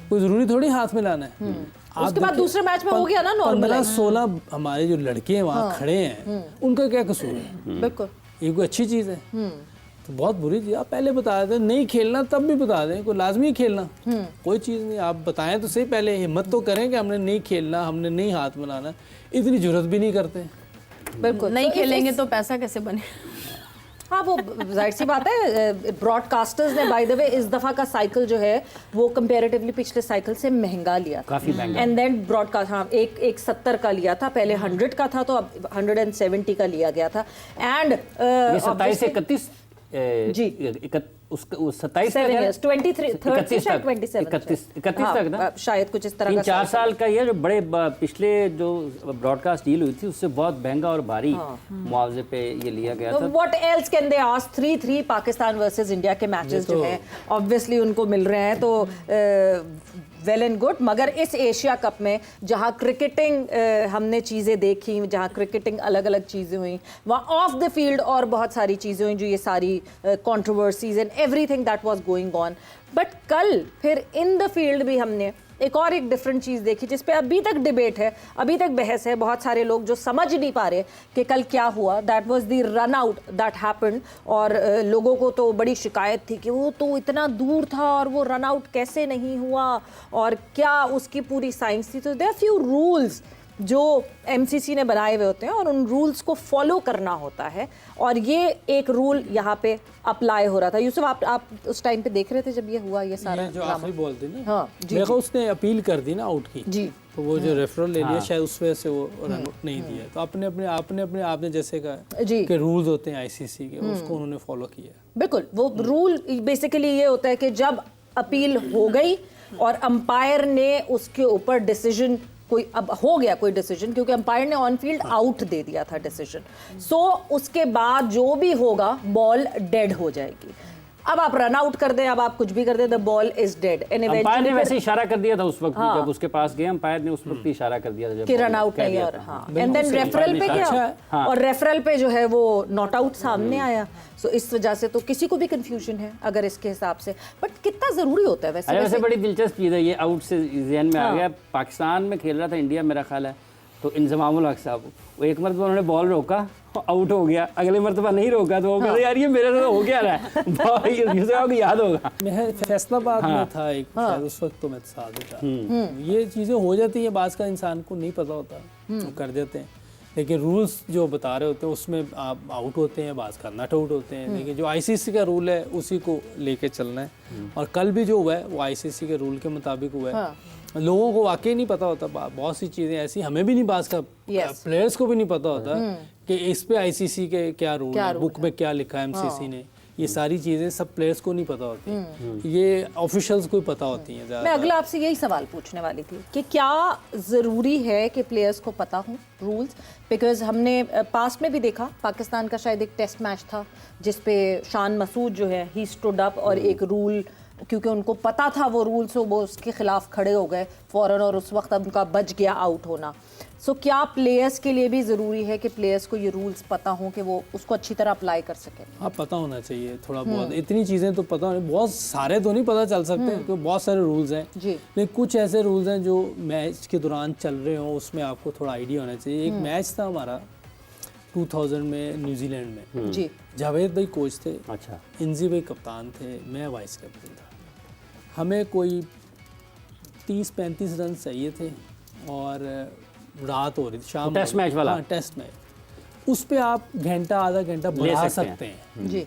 कोई जरूरी थोड़ी हाथ मिलाना है। उसके बाद दूसरे मैच में हो गया ना नॉर्मल। 15-16 हमारे जो लड़के हैं वहाँ खड़े हैं, उनका क्या कसूर है? बिल्कुल, ये कोई अच्छी चीज़ है? तो बहुत बुरी चीज़। आप पहले बता दें, नहीं खेलना तब भी बता दें, कोई लाजमी है खेलना, कोई चीज़ नहीं। आप बताएं तो सही, पहले हिम्मत तो करें कि हमने नहीं खेलना, हमने नहीं हाथ मिलाना। इतनी जरूरत भी नहीं करते। बिल्कुल नहीं खेलेंगे तो पैसा कैसे बने? हाँ, वो जाहिर सी बात है। ब्रॉडकास्टर्स ने बाय द वे इस दफ़ा का साइकिल जो है वो कंपैरेटिवली पिछले साइकिल से महंगा लिया, काफ़ी महंगा। एंड देन ब्रॉडकास्ट, हाँ, एक 70 का लिया था, पहले 100 का था, तो अब 170 का लिया गया था। एंड ये 27 से 31 जी, 27 तक ना, शायद कुछ इस तरह का 4 साल का। ये जो बड़े पिछले जो ब्रॉडकास्ट डील हुई थी उससे बहुत महंगा और भारी मुआवजे पे ये लिया गया था। What else can they ask? 3-3 Pakistan versus India के मैचेस जो हैं ऑब्वियसली उनको मिल रहे हैं, तो वेल एंड गुड। मगर इस एशिया कप में जहाँ क्रिकेटिंग हमने चीज़ें देखी, जहाँ क्रिकेटिंग अलग अलग चीज़ें हुई, वहाँ ऑफ द फील्ड और बहुत सारी चीज़ें हुई, जो ये सारी controversies and everything that was going on. But कल फिर इन द फील्ड भी हमने एक और एक डिफरेंट चीज़ देखी जिस पे अभी तक डिबेट है, अभी तक बहस है, बहुत सारे लोग जो समझ नहीं पा रहे कि कल क्या हुआ। That was the run out that happened, और लोगों को तो बड़ी शिकायत थी कि वो तो इतना दूर था और वो रन आउट कैसे नहीं हुआ और क्या उसकी पूरी साइंस थी। तो देयर आर फ्यू रूल्स जो एमसीसी ने बनाए हुए होते हैं और उन रूल्स को फॉलो करना होता है, और ये एक रूल यहाँ पे अप्लाई हो रहा था। यूसुफ, आप उस टाइम पे देख रहे थे जब ये हुआ, ये सारा ये जो आखिरी बॉल थी ना, हाँ, जी, देखो उसने अपील कर दी ना आउट की जी, तो वो जो रेफरल ले लिया शायद उस वजह से वो रन आउट नहीं दिया। तो आपने आपने जैसे कहा जी, कि रूल्स होते हैं आईसीसी के, उसको उन्होंने फॉलो किया। बिल्कुल। वो रूल बेसिकली ये होता है कि जब अपील हो गई और अंपायर ने उसके ऊपर डिसीजन कोई अब हो गया कोई डिसीजन, क्योंकि अंपायर ने ऑन फील्ड आउट दे दिया था डिसीजन, सो उसके बाद जो भी होगा बॉल डेड हो जाएगी। अब आप रन आउट कर दें, अब आप कुछ भी कर दें, the ball is dead. Umpire ने वैसे इशारा कर दिया था उस वक्त भी, जब उसके पास गए अंपायर ने उस वक्त ही इशारा कर दिया था जब कि रन आउट नहीं, और हाँ, एंड देन रेफरल पे क्या, और रेफरल पे जो है वो नॉट आउट सामने आया। सो इस वजह से तो किसी को भी कंफ्यूजन है अगर इसके हिसाब से, बट कितना जरूरी होता है वैसे। वैसे बड़ी दिलचस्प चीज़ है ये, आउट से जहन में आ गया। पाकिस्तान में खेल रहा था इंडिया मेरा ख्याल है, तो इंजमामुल हक साहब, वो एक मरतबा उन्होंने बॉल रोका, आउट हो गया, अगले मरतबा नहीं रोका तो वो कहते यार ये मेरे से हो क्या रहा है, याद होगा। मैं फैसलाबाद में था एक शायद उस वक्त, तो मैं साथ ही था। ये चीज़ें हो जाती हैं, बाज़ का इंसान को नहीं पता होता, वो कर देते हैं। लेकिन रूल्स जो बता रहे होते हैं उसमें आप आउट होते हैं, बाज़ का नट आउट होते हैं। लेकिन जो आईसीसी का रूल है उसी को लेके चलना है, और कल भी जो हुआ है वो आईसीसी के रूल के मुताबिक हुआ है। लोगों को वाकई नहीं पता होता, बहुत सी चीज़ें ऐसी हमें भी नहीं, बाज़ का प्लेयर्स को भी नहीं पता होता कि इस पे आईसीसी के क्या रूल है, बुक में क्या लिखा है एमसीसी ने। ये सारी चीज़ें सब प्लेयर्स को नहीं पता होती, ये ऑफिशियल्स को ही पता होती हैं। मैं अगला आपसे यही सवाल पूछने वाली थी कि क्या ज़रूरी है कि प्लेयर्स को पता हो रूल्स, बिकॉज हमने पास्ट में भी देखा, पाकिस्तान का शायद एक टेस्ट मैच था जिस पे शान मसूद जो है ही स्टूड अप, और एक रूल, क्योंकि उनको पता था वो रूल्स, वो उसके खिलाफ खड़े हो गए फ़ौरन, और उस वक्त उनका बच गया आउट होना। सो क्या प्लेयर्स के लिए भी ज़रूरी है कि प्लेयर्स को ये रूल्स पता हो कि वो उसको अच्छी तरह अप्लाई कर सकें? हाँ, पता होना चाहिए थोड़ा बहुत, इतनी चीज़ें तो पता होनी, बहुत सारे तो नहीं पता चल सकते क्योंकि बहुत सारे रूल्स हैं जी, लेकिन कुछ ऐसे रूल्स हैं जो मैच के दौरान चल रहे हों, उसमें आपको थोड़ा आइडिया होना चाहिए। एक मैच था हमारा 2000 में न्यूजीलैंड में, जी, जावेद भाई कोच थे, अच्छा, इंजी भाई कप्तान थे, मैं वाइस कैप्टन था। हमें कोई 30-35 रन चाहिए थे और रात हो रही थी, शाम, टेस्ट मैच वाला, हाँ टेस्ट मैच, उस पे आप घंटा आधा घंटा बढ़ा सकते हैं जी।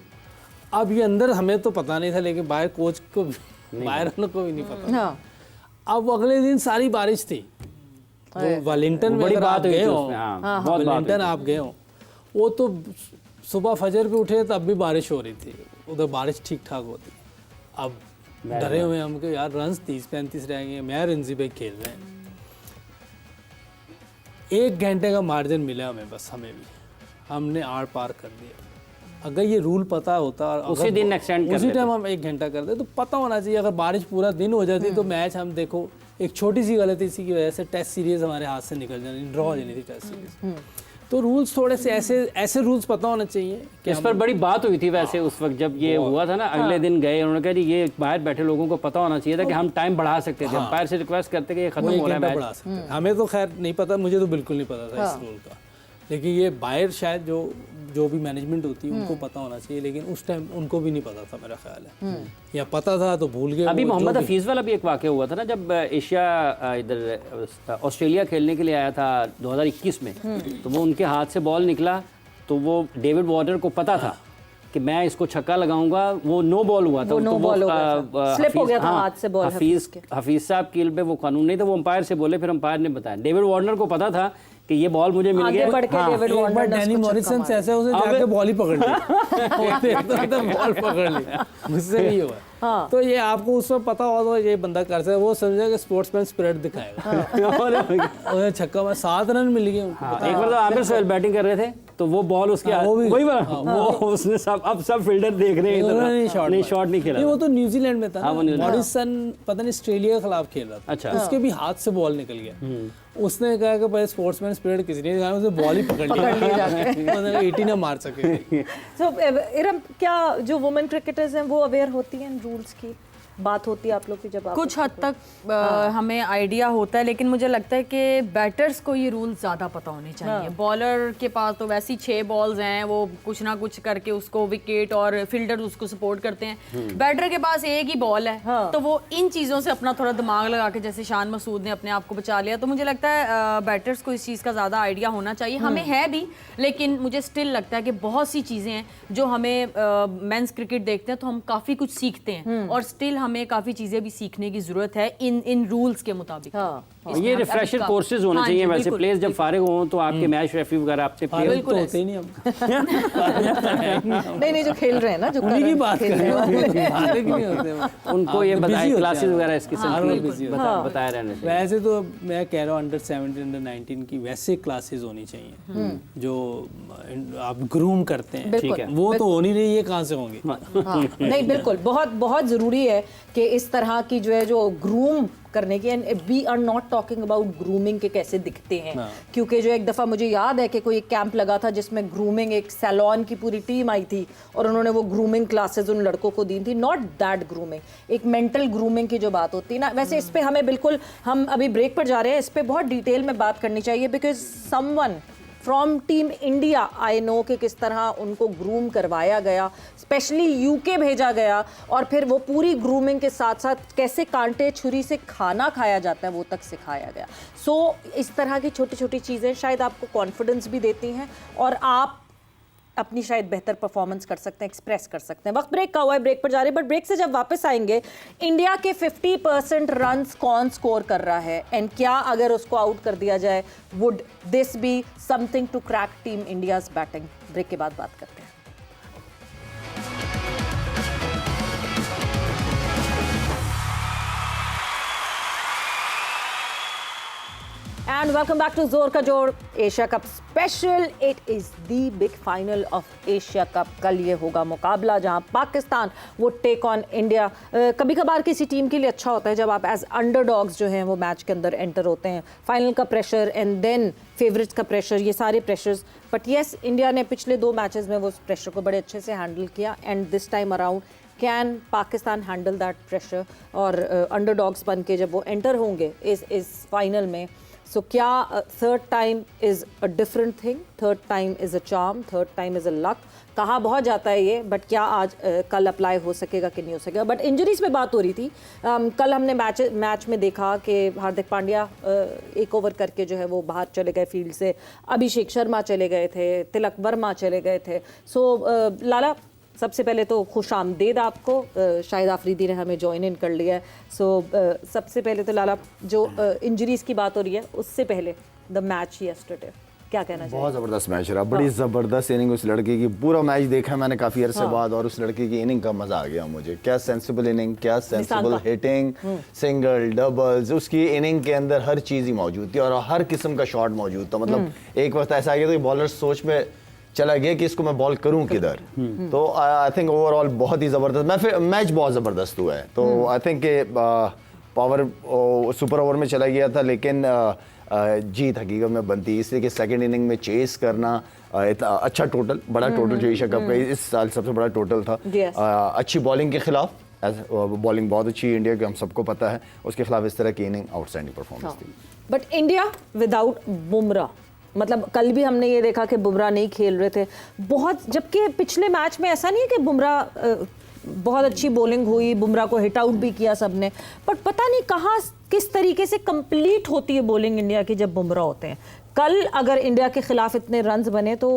अब ये अंदर हमें तो पता नहीं था, लेकिन बाहर कोच को, बाहर वालों को भी नहीं पता। हाँ, अब अगले दिन सारी बारिश थी, वो वालिंगटन में बड़ी अगर आप बात हुई गए थी हो, उसमें, हाँ, बहुत बात वालिंगटन आप गए हो, वो तो सुबह फजर पे उठे तब भी बारिश हो रही थी, उधर बारिश ठीक ठाक होती। अब डरे हुए हम कि यार रन 30-35 रहेंगे, मैं रिंजी भाई खेल रहे हैं, 1 घंटे का मार्जिन मिला हमें, बस हमें भी, हमने आर पार कर दिया। अगर ये रूल पता होता और उसी दिन एक्सटेंड कर उसी टाइम हम 1 घंटा करते तो पता होना चाहिए। अगर बारिश पूरा दिन हो जाती तो मैच, हम देखो एक छोटी सी गलती इसी की वजह से टेस्ट सीरीज हमारे हाथ से निकल जानी, ड्रॉ हो जानी थी टेस्ट सीरीज। तो रूल्स थोड़े से ऐसे रूल्स पता होना चाहिए कि इस पर बड़ी बात हुई थी वैसे उस वक्त जब ये हुआ था ना। अगले दिन गए, उन्होंने कहा जी ये बाहर बैठे लोगों को पता होना चाहिए था कि हम टाइम बढ़ा सकते थे, अंपायर से रिक्वेस्ट करते कि ये खत्म हो रहा है मैच। बढ़ा सकते हैं। हमें तो खैर नहीं पता, मुझे तो बिल्कुल नहीं पता था इस रूल का, लेकिन ये बाहर शायद जो भी मैनेजमेंट होती है उनको पता होना चाहिए, लेकिन उस टाइम उनको भी नहीं पता था मेरा ख्याल है, या पता था तो भूल गए। अभी मोहम्मद हफीज़ वाला भी एक वाक़या हुआ था ना, जब एशिया इधर ऑस्ट्रेलिया खेलने के लिए आया था 2021 में, तो वो उनके हाथ से बॉल निकला, तो वो डेविड वार्नर को पता था कि मैं इसको छक्का लगाऊंगा, वो नो बॉल हुआ था, नो बॉल हो गया था, स्लिप हो गया था हाथ से बॉल। हफीज़ साहब की पे वो कानून नहीं था, वो अंपायर से बोले, फिर अंपायर ने बताया। डेविड वार्नर को पता था कि ये बॉल मुझे मिल गया। एक बार डैनी मॉरिसन से ऐसे उसे जाके बॉल ही पकड़ ली, बॉल पकड़ ली, मुझसे नहीं हुआ। हाँ। तो ये आपको उस वक्त पता होगा तो ये बंदा कर सकता है, वो समझा कि स्पोर्ट्समैन स्पिरिट दिखाएगा। छक्का में 7 रन मिल गए। एक बार तो आमिर सोहेल बैटिंग कर रहे थे, तो वो बॉल उसके वही वो उसने अब सब फील्डर देख रहे हैं, शॉट नहीं खेला, वो तो न्यूजीलैंड में था, मॉरिसन पता नहीं ऑस्ट्रेलिया के खिलाफ खेल रहा था। अच्छा, उसके भी हाथ से बॉल निकल गया। उसने कहा कि भाई स्पोर्ट्समैन स्पिरिट किसी ने दिखाया, उसे बॉल ही पकड़ लिया, 80 ना मार सके। सो इरम, क्या जो वुमेन क्रिकेटर्स हैं वो अवेयर होती हैं रूल्स की? बात होती है आप लोग की जब आप कुछ हद तक हमें आइडिया होता है, लेकिन मुझे लगता है कि बैटर्स को ये रूल ज़्यादा पता होने चाहिए। बॉलर के पास तो वैसी 6 बॉल्स हैं, वो कुछ ना कुछ करके उसको विकेट और फील्डर उसको सपोर्ट करते हैं। बैटर के पास एक ही बॉल है, तो वो इन चीज़ों से अपना थोड़ा दिमाग लगा के, जैसे शान मसूद ने अपने आप को बचा लिया, तो मुझे लगता है बैटर्स को इस चीज़ का ज़्यादा आइडिया होना चाहिए। हमें है भी, लेकिन मुझे स्टिल लगता है कि बहुत सी चीज़ें हैं जो हमें मेंस क्रिकेट देखते हैं तो हम काफ़ी कुछ सीखते हैं, और स्टिल हमें काफ़ी चीज़ें भी सीखने की ज़रूरत है इन रूल्स के मुताबिक। ये रिफ्रेशर कोर्सेज होने चाहिए। वैसे प्लेयर्स जब फारिग हों तो आपके मैच रेफरी वगैरह आपसे बिल्कुल तो होते ही नहीं हम नहीं जो खेल रहे हैं ना, जो उन्हीं की बात कर रहे हैं, उनको ये बताएं, क्लासेस वगैरह इसकी busy बताया रहने से। वैसे तो मैं कह रहा हूँ अंडर 17 अंडर 19 की वैसे क्लासेस होनी चाहिए जो आप ग्रूम करते हैं, ठीक है, वो तो हो नहीं रही है, कहाँ से होंगी? नहीं बिल्कुल, बहुत बहुत ज़रूरी है कि इस तरह की जो है जो ग्रूम करने की, and we are not talking about grooming के कैसे दिखते हैं, क्योंकि जो एक दफ़ा मुझे याद है कि कोई एक कैंप लगा था जिसमें ग्रूमिंग, एक सैलॉन की पूरी टीम आई थी और उन्होंने वो ग्रूमिंग क्लासेस उन लड़कों को दी थी। नॉट दैट ग्रूमिंग, एक मेंटल ग्रूमिंग की जो बात होती है ना, वैसे इस पे हमें बिल्कुल, हम अभी ब्रेक पर जा रहे हैं, इस पे बहुत डिटेल में बात करनी चाहिए, because someone from team India I know कि किस तरह उनको ग्रूम करवाया गया, स्पेशली यूके भेजा गया, और फिर वो पूरी ग्रूमिंग के साथ साथ कैसे कांटे छुरी से खाना खाया जाता है वो तक सिखाया गया। सो इस तरह की छोटी छोटी चीज़ें शायद आपको कॉन्फिडेंस भी देती हैं और आप अपनी शायद बेहतर परफॉर्मेंस कर सकते हैं, एक्सप्रेस कर सकते हैं। वक्त ब्रेक का हुआ है, ब्रेक पर जा रहे हैं, बट ब्रेक से जब वापस आएंगे, इंडिया के 50% रन्स कौन स्कोर कर रहा है, एंड क्या अगर उसको आउट कर दिया जाए, would this be something to crack team India's batting? Break के बाद बात करते हैं। And welcome back to Zor Ka Jod Asia Cup Special. It is the big final of Asia Cup. कल ये होगा मुकाबला जहां पाकिस्तान वो टेक ऑन इंडिया। कभी कभार किसी टीम के लिए अच्छा होता है जब आप एज अंडरडॉग्स जो हैं वो मैच के अंदर एंटर होते हैं, फाइनल का प्रेशर एंड देन फेवरेट्स का प्रेशर, ये सारे प्रेशर्स। बट येस, इंडिया ने पिछले 2 मैचेस में वो उस प्रेशर को बड़े अच्छे से हैंडल किया, and this time around can Pakistan handle that pressure, और अंडरडॉग्स बन के जब वो एंटर होंगे इस फाइनल में, सो क्या third time is a different thing, third time is a charm, third time is a luck, कहा बहुत जाता है ये, बट क्या आज कल अप्लाई हो सकेगा कि नहीं हो सकेगा? बट इंजरीज पे बात हो रही थी। कल हमने मैच में देखा कि हार्दिक पांड्या एक ओवर करके जो है वो बाहर चले गए फील्ड से, अभिषेक शर्मा चले गए थे, तिलक वर्मा चले गए थे। सो लाला, सबसे पहले तो खुश आमदेद आपको, शाहिद आफरीदी ने हमें ज्वाइन इन कर लिया है। सो सबसे पहले तो लाला, जो इंजरीज की बात हो रही है, उससे पहले द मैच यस्टरडे, क्या कहना चाहिए? बहुत ज़बरदस्त मैच रहा, बड़ी ज़बरदस्त इनिंग उस लड़के की, पूरा मैच देखा मैंने काफ़ी अरसे बाद, और उस लड़के की इनिंग का मज़ा आ गया मुझे। क्या सेंसिबल इनिंग, क्या सेंसिबल हिटिंग, सिंगल डबल्स, उसकी इनिंग के अंदर हर चीज़ ही मौजूद थी और हर किस्म का शॉट मौजूद था। मतलब एक वक्त ऐसा आ गया तो बॉलर सोच में चला गया कि इसको मैं बॉल करूं किधर। तो आई थिंक ओवरऑल बहुत ही ज़बरदस्त मैच बहुत ज़बरदस्त हुआ है। तो I think power super over में चला गया था, लेकिन जीत हकीकत में बनती, इसलिए कि सेकंड इनिंग में चेस करना, अच्छा टोटल, बड़ा टोटल जो एशिया कप का इस साल सबसे बड़ा टोटल था। अच्छी बॉलिंग के खिलाफ, बॉलिंग बहुत अच्छी इंडिया की, हम सबको पता है, उसके खिलाफ इस तरह की इनिंग आउटस्टैंडिंग परफॉर्मेंस थी। बट इंडिया विदाउट बुमराह, मतलब कल भी हमने ये देखा कि बुमराह नहीं खेल रहे थे बहुत, जबकि पिछले मैच में ऐसा नहीं है कि बुमराह बहुत अच्छी बॉलिंग हुई, बुमराह को हिट आउट भी किया सबने, बट पता नहीं कहाँ किस तरीके से कंप्लीट होती है बॉलिंग इंडिया की जब बुमराह होते हैं। कल अगर इंडिया के खिलाफ इतने रन्स बने तो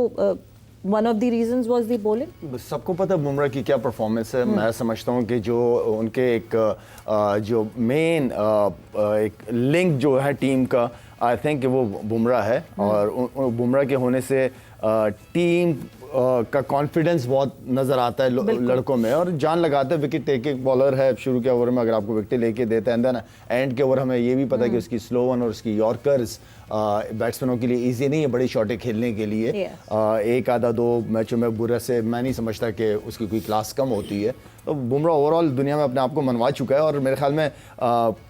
one of the reasons was the bowling. सबको पता बुमराह की क्या परफॉर्मेंस है। मैं समझता हूँ कि जो उनके एक जो मेन एक लिंक जो है टीम का, आई थिंक वो बुमराह है, और बुमराह के होने से टीम का कॉन्फिडेंस बहुत नज़र आता है लड़कों में, और जान लगाते हैं। विकेट टेकिंग बॉलर है, शुरू के ओवर में अगर आपको विकेट लेके देता है, ना एंड के ओवर हमें ये भी पता है कि उसकी स्लो वन और उसकी यॉर्कर्स बैट्समैनों के लिए ईजी नहीं है बड़ी शॉटें खेलने के लिए। एक आधा 2 मैचों में बुरा से मैं नहीं समझता कि उसकी कोई क्लास कम होती है। तो बुमराह ओवरऑल दुनिया में अपने आप को मनवा चुका है, और मेरे ख्याल में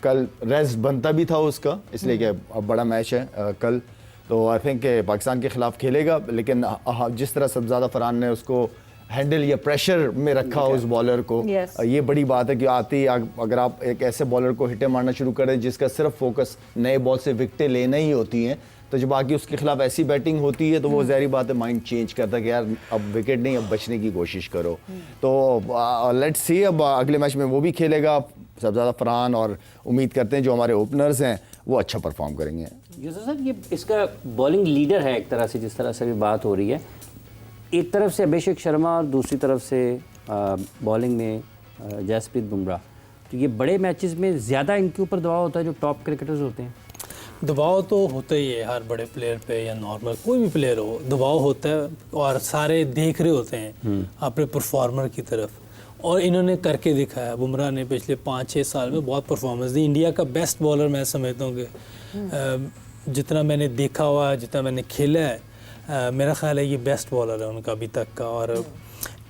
कल रेस्ट बनता भी था उसका, इसलिए कि बड़ा मैच है कल। तो आई थिंक पाकिस्तान के खिलाफ खेलेगा, लेकिन जिस तरह सबजादा फरहान ने उसको हैंडल या प्रेशर में रखा उस बॉलर को। Yes. ये बड़ी बात है कि आते ही अगर आप एक ऐसे बॉलर को हिटें मारना शुरू करें जिसका सिर्फ फोकस नए बॉल से विकेटें लेना ही होती हैं, तो जब आगे उसके खिलाफ ऐसी बैटिंग होती है तो वो ज़ाहिर बात है माइंड चेंज करता है कि यार अब विकेट नहीं, अब बचने की कोशिश करो। तो लेट्स सी अब अगले मैच में वो भी खेलेगा सबसे ज़्यादा फरहान, और उम्मीद करते हैं जो हमारे ओपनर्स हैं वो अच्छा परफॉर्म करेंगे। यूसुफ साहब, ये इसका बॉलिंग लीडर है एक तरह से, जिस तरह से भी बात हो रही है, एक तरफ से अभिषेक शर्मा और दूसरी तरफ से बॉलिंग में जसप्रीत बुमराह, तो ये बड़े मैचेस में ज़्यादा इनके ऊपर दबाव होता है जो टॉप क्रिकेटर्स होते हैं। दबाव तो होता ही है हर बड़े प्लेयर पे, या नॉर्मल कोई भी प्लेयर हो, दबाव होता है और सारे देख रहे होते हैं अपने परफॉर्मर की तरफ, और इन्होंने करके दिखाया। बुमराह ने पिछले 5-6 साल में बहुत परफॉर्मेंस दी। इंडिया का बेस्ट बॉलर मैं समझता हूँ कि जितना मैंने देखा हुआ, जितना मैंने खेला है, मेरा ख्याल है ये बेस्ट बॉलर है उनका अभी तक का। और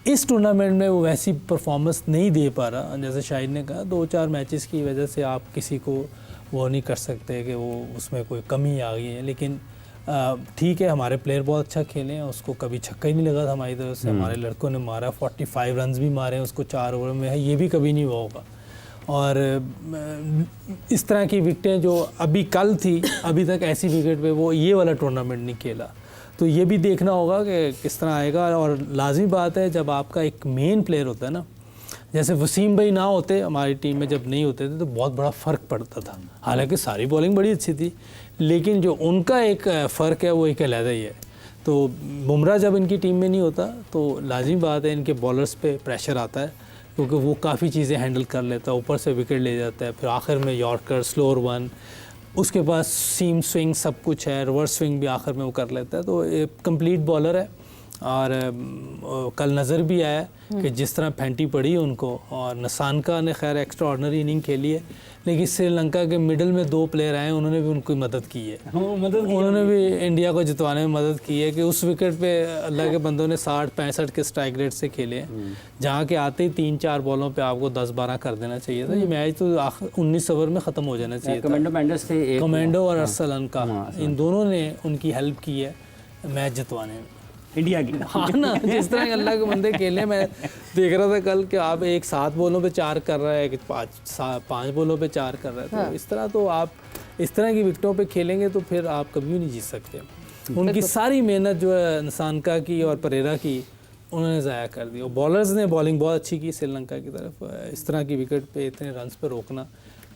इस टूर्नामेंट में वो वैसी परफॉर्मेंस नहीं दे पा रहा। जैसे शाहिद ने कहा, 2-4 मैचेस की वजह से आप किसी को वो नहीं कर सकते कि वो उसमें कोई कमी आ गई है, लेकिन ठीक है, हमारे प्लेयर बहुत अच्छा खेले हैं। उसको कभी छक्का ही नहीं लगा था हमारी तरफ से, हमारे लड़कों ने मारा, 45 रन्स भी मारे हैं उसको 4 ओवर में है, ये भी कभी नहीं हुआ होगा। और इस तरह की विकेटें जो अभी कल थी, अभी तक ऐसी विकेट पे वो ये वाला टूर्नामेंट नहीं खेला, तो ये भी देखना होगा कि किस तरह आएगा। और लाजमी बात है, जब आपका एक मेन प्लेयर होता है ना, जैसे वसीम भाई ना होते हमारी टीम में, जब नहीं होते थे तो बहुत बड़ा फ़र्क पड़ता था। हालांकि सारी बॉलिंग बड़ी अच्छी थी, लेकिन जो उनका एक फ़र्क है वो एक अलग ही है। तो बुमराह जब इनकी टीम में नहीं होता तो लाजिमी बात है इनके बॉलर्स पे प्रेशर आता है, क्योंकि वो काफ़ी चीज़ें हैंडल कर लेता है, ऊपर से विकेट ले जाता है, फिर आखिर में यॉर्कर, स्लोअर वन, उसके पास सीम स्विंग सब कुछ है, रिवर्स स्विंग भी आखिर में वो कर लेता है। तो एक कंप्लीट बॉलर है। और कल नज़र भी आया कि जिस तरह फेंटी पड़ी उनको, और नसानका ने खैर एक्स्ट्रा ऑर्डनरी इनिंग खेली है, लेकिन श्रीलंका के मिडल में 2 प्लेयर आए, उन्होंने भी उनकी मदद की है। उन्होंने भी इंडिया को जितवाने में मदद की है कि उस विकेट पे अल्लाह के बंदों ने 60-65 के स्ट्राइक रेट से खेले हैं, जहाँ के आते ही 3-4 बॉलों पे आपको 10-12 कर देना चाहिए था। ये मैच तो 19 ओवर में ख़त्म हो जाना चाहिए था। कमेंडो और अरसलन का, इन दोनों ने उनकी हेल्प की है मैच जितवाने में इंडिया की। हाँ ना, जिस तरह अल्लाह के बंदे खेले, मैं देख रहा था कल कि आप एक 7 बॉलों पे 4 कर रहा है, एक 5 बॉलों पे 4 कर रहा है। तो इस तरह तो आप इस तरह की विकेटों पे खेलेंगे तो फिर आप कभी नहीं जीत सकते। उनकी सारी मेहनत जो है नसानका की और परेरा की, उन्होंने ज़ाया कर दी। और बॉलर्स ने बॉलिंग बहुत अच्छी की श्रीलंका की तरफ। इस तरह की विकेट पे इतने रन्स पे रोकना,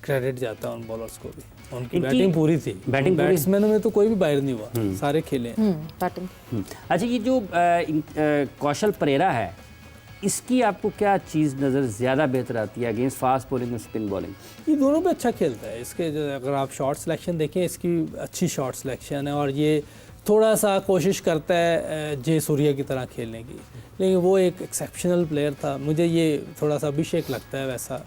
क्रेडिट जाता है उन बॉलर्स को भी। उनकी बैटिंग पूरी थी, बैट्समैनों में तो कोई भी बाहर नहीं हुआ, सारे खेले बैटिंग। अच्छा, ये जो कौशल परेरा है, इसकी आपको क्या चीज़ नज़र ज़्यादा बेहतर आती है अगेंस्ट फास्ट बॉलिंग और स्पिन बॉलिंग? ये दोनों पे अच्छा खेलता है। इसके अगर आप शॉट सिलेक्शन देखें, इसकी अच्छी शॉट सिलेक्शन है, और ये थोड़ा सा कोशिश करता है जय सूर्या की तरह खेलने की, लेकिन वो एक एक्सेप्शनल प्लेयर था। मुझे ये थोड़ा सा अभिषेक लगता है वैसा,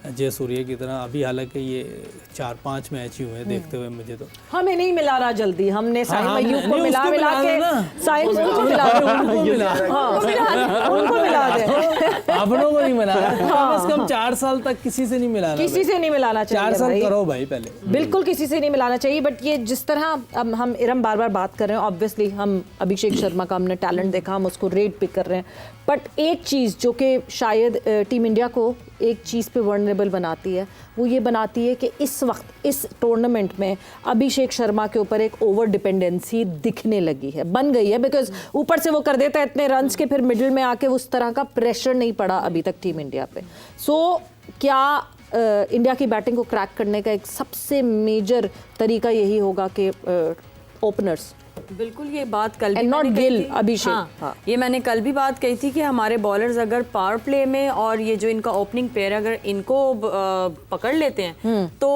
जय सूर्या की तरह। अभी हालांकि ये 4-5 मैच ही हुए देखते हुए मुझे तो। हमें नहीं मिला रहा जल्दी, हमने साइम हाँ, अय्यूब को नहीं, मिला उसको मिला मिला के ना। साइम को मिला उनको मिला, उनको मिला दे। अपनों को नहीं मिला, कम से कम 4 साल तक किसी से नहीं मिलाना, किसी से नहीं मिलाना चाहिए 4 साल भाई। करो भाई पहले, बिल्कुल किसी से नहीं मिलाना चाहिए। बट ये जिस तरह अब हम इरम बार बार बात कर रहे हैं, ऑब्वियसली हम अभिषेक शर्मा का हमने टैलेंट देखा, हम उसको रेट पिक कर रहे हैं, बट एक चीज़ जो कि शायद टीम इंडिया को एक चीज़ पे वर्नरेबल बनाती है, वो ये बनाती है कि इस वक्त इस टूर्नामेंट में अभिषेक शर्मा के ऊपर एक ओवर डिपेंडेंसी दिखने लगी है, बन गई है। बिकॉज ऊपर से वो कर देता है इतने रन्स के, फिर मिडिल में आके उस तरह का प्रेशर नहीं पड़ा अभी तक टीम इंडिया पे। सो क्या इंडिया की बैटिंग को क्रैक करने का एक सबसे मेजर तरीका यही होगा कि ओपनर्स? बिल्कुल, ये बात कल भी नॉट मैंने कही गिल, थी। अभिषेक। हाँ, हाँ। ये मैंने कल भी बात कही थी कि हमारे बॉलर्स अगर पावर प्ले में और ये जो इनका ओपनिंग पेयर अगर इनको पकड़ लेते हैं तो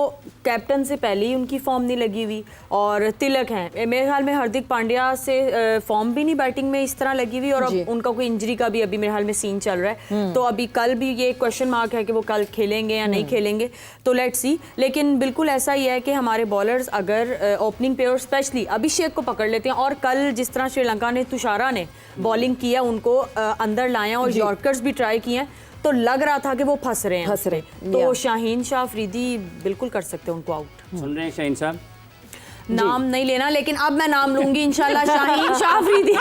कैप्टन से पहले ही उनकी फॉर्म नहीं लगी हुई, और तिलक हैं, मेरे ख्याल में हार्दिक पांड्या से फॉर्म भी नहीं बैटिंग में इस तरह लगी हुई, और अब उनका कोई इंजरी का भी अभी मेरे ख्याल में सीन चल रहा है। तो अभी कल भी ये क्वेश्चन मार्क है कि वो कल खेलेंगे या नहीं खेलेंगे, तो लेट्स सी। लेकिन बिल्कुल ऐसा ही है कि हमारे बॉलर्स अगर ओपनिंग पेयर स्पेशली अभिषेक को पकड़ लेते हैं, और कल जिस तरह श्रीलंका ने तुषारा ने बॉलिंग किया, उनको अंदर लाया और यॉर्कर्स भी ट्राई किए हैं, तो लग रहा था कि वो फंस रहे हैं। तो शाहीन शाह अफरीदी बिल्कुल कर सकते हैं उनको आउट। सुन रहे हैं शाहीन साहब? नाम नहीं लेना, लेकिन अब मैं नाम लूंगी इंशाल्लाह, शाहीन शाह अफरीदी।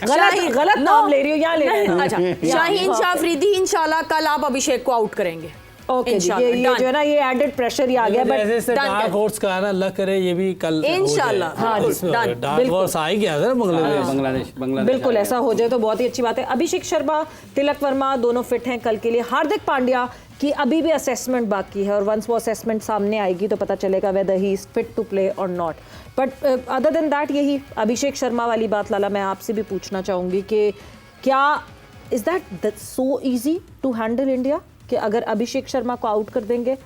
गलत नाम ले रही हो, यहाँ ले रही हो। अच्छा, शाहीन शाह अफरीदी इंशाल्लाह कल आप अभिषेक को आउट करेंगे। ओके, ये इंशाल्लाह, जो है ना, ये एडेड प्रेशर ही आ गया, बट जैसे डार्क हॉर्स का ना, अल्लाह करे ये भी कल इंशाल्लाह, हाँ, डार्क बिल्कुल। हॉर्स आ ही गया था बांग्लादेश। बांग्लादेश बिल्कुल ऐसा हो जाए तो बहुत ही अच्छी बात है। अभिषेक शर्मा, तिलक वर्मा दोनों फिट हैं कल के लिए। हार्दिक पांड्या की अभी भी असेसमेंट बाकी है, और वंस वो असेसमेंट सामने आएगी तो पता चलेगा whether he is fit to play और not. But other than that, यही अभिषेक शर्मा वाली बात लाला मैं आपसे भी पूछना चाहूँगी कि क्या is that so easy to handle India, कि अगर अभिषेक शर्मा को आउट कर देंगे?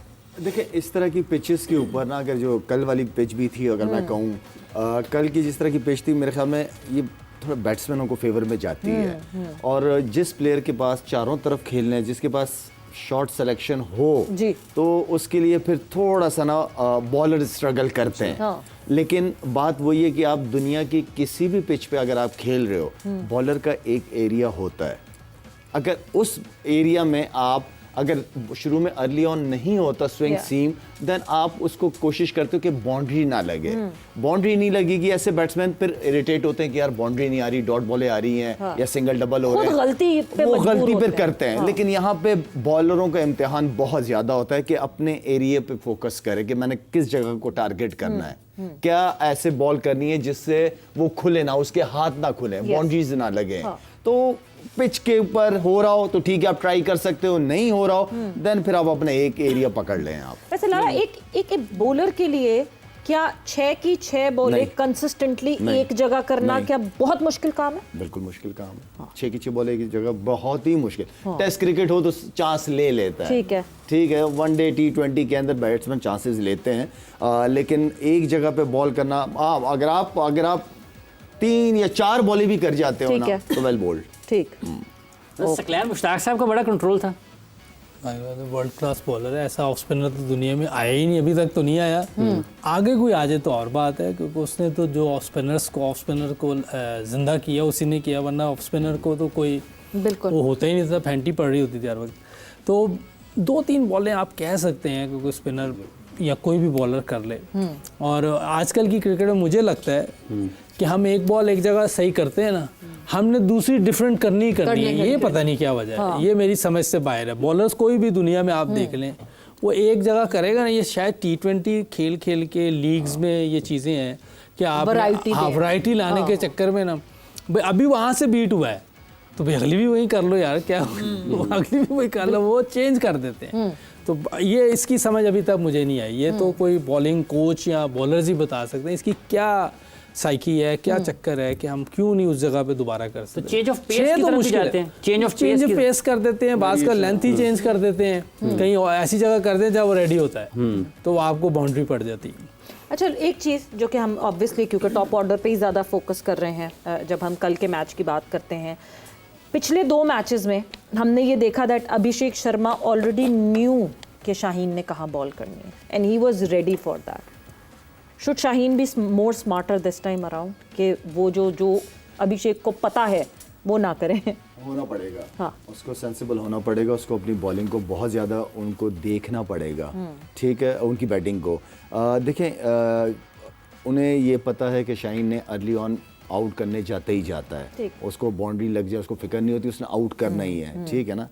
देखिए, इस तरह की पिचेस के ऊपर ना, अगर जो कल वाली पिच भी थी, अगर मैं कहूँ कल की जिस तरह की पिच थी, मेरे ख्याल में ये थोड़ा बैट्समैनों को फेवर में जाती है। और जिस प्लेयर के पास चारों तरफ खेलने हैं, जिसके पास शॉट सिलेक्शन हो जी, तो उसके लिए फिर थोड़ा सा ना बॉलर स्ट्रगल करते हैं। हाँ। लेकिन बात वही है कि आप दुनिया की किसी भी पिच पे अगर आप खेल रहे हो, बॉलर का एक एरिया होता है। अगर उस एरिया में आप अगर शुरू में अर्ली ऑन नहीं होता स्विंग सीम, देन आप उसको कोशिश करते हो कि बाउंड्री ना लगे। बाउंड्री नहीं लगेगी, ऐसे बैट्समैन फिर इरिटेट होते हैं कि यार बाउंड्री नहीं आ रही, डॉट बॉलें आ रही हैं, या सिंगल डबल हो रहे हैं, वो गलती फिर करते हैं। लेकिन यहाँ पे बॉलरों का इम्तिहान बहुत ज्यादा होता है कि अपने एरिया पे फोकस करें कि मैंने किस जगह को टारगेट करना है, क्या ऐसे बॉल करनी है जिससे वो खुले ना, उसके हाथ ना खुले, बाउंड्रीज ना लगे। तो पिच के ऊपर हो रहा हो तो ठीक है, आप ट्राई कर सकते हो, नहीं हो रहा हो देन फिर आप अपने एक एरिया पकड़ लें आप। वैसे लाला, एक बॉलर के लिए क्या 6 की 6 बॉलें कंसिस्टेंटली एक जगह करना क्या बहुत मुश्किल काम है? बिल्कुल मुश्किल काम है। 6 की 6 बॉलें की जगह बहुत ही मुश्किल। टेस्ट क्रिकेट हो तो चांस ले लेता है, ठीक है, वनडे T20 के अंदर बैट्समैन चांसेस लेते हैं, लेकिन एक जगह पे बॉल करना, अगर आप 3 या 4 बॉलें भी कर जाते हो ना, तो वेल बोल्ड। ठीक। सकलैन मुश्ताक साहब का बड़ा कंट्रोल था। वर्ल्ड क्लास बॉलर है, ऐसा ऑफ स्पिनर तो दुनिया में आया ही नहीं, अभी तक तो नहीं आया। आगे कोई आ जाए तो और बात है, क्योंकि उसने तो जो ऑफ स्पिनर को जिंदा किया उसी ने किया, वरना ऑफ स्पिनर को तो कोई बिल्कुल वो होता ही नहीं था, फैंटी पड़ रही होती थी हर वक्त। तो 2-3 बॉलें आप कह सकते हैं क्योंकि स्पिनर या कोई भी बॉलर कर ले। और आजकल की क्रिकेट में मुझे लगता है कि हम एक बॉल एक जगह सही करते हैं ना, हमने दूसरी डिफरेंट करनी है, ये पता नहीं क्या वजह है। ये मेरी समझ से बाहर है। बॉलर्स कोई भी दुनिया में आप देख लें, वो एक जगह करेगा ना, ये शायद T20 खेल के लीग्स में ये चीज़ें हैं कि आप वैरायटी लाने के चक्कर में ना, भाई अभी वहाँ से बीट हुआ है तो भाई अगली भी वही कर लो यार, क्या अगली भी वही कर लो, वो चेंज कर देते हैं। तो ये इसकी समझ अभी तक मुझे नहीं आई। ये तो कोई बॉलिंग कोच या बॉलर्स ही बता सकते हैं इसकी क्या साइकी है, क्या चक्कर है कि हम क्यों नहीं उस जगह पे दोबारा कर सकते। तो चेंज ऑफ पेस की तरफ भी जाते हैं, चेंज ऑफ पेस कर देते हैं, बाज का लेंथ ही चेंज कर देते हैं, कहीं ऐसी जगह कर दें जहाँ वो रेडी होता है, तो आपको बाउंड्री पड़ जाती है। अच्छा, एक चीज़ जो कि हम ऑब्वियसली क्योंकि टॉप ऑर्डर पे ही ज़्यादा फोकस कर रहे हैं, जब हम कल के मैच की बात करते हैं, पिछले 2 मैचेस में हमने ये देखा that Abhishek Sharma already knew कि शाहीन ने कहाँ बॉल करनी है, and he was ready for that. Should Shaheen be more smarter this time around, कि वो जो अभिषेक को पता है वो ना करें? होना पड़ेगा, हाँ, उसको सेंसिबल होना पड़ेगा, उसको अपनी बॉलिंग को बहुत ज़्यादा उनको देखना पड़ेगा, ठीक है, उनकी बैटिंग को। देखें, उन्हें ये पता है कि शाहीन ने अर्ली ऑन आउट करने जाते ही जाता है, उसको बाउंड्री लग जाए उसको फिक्र नहीं होती, उसने आउट करना ही है, ठीक है ना।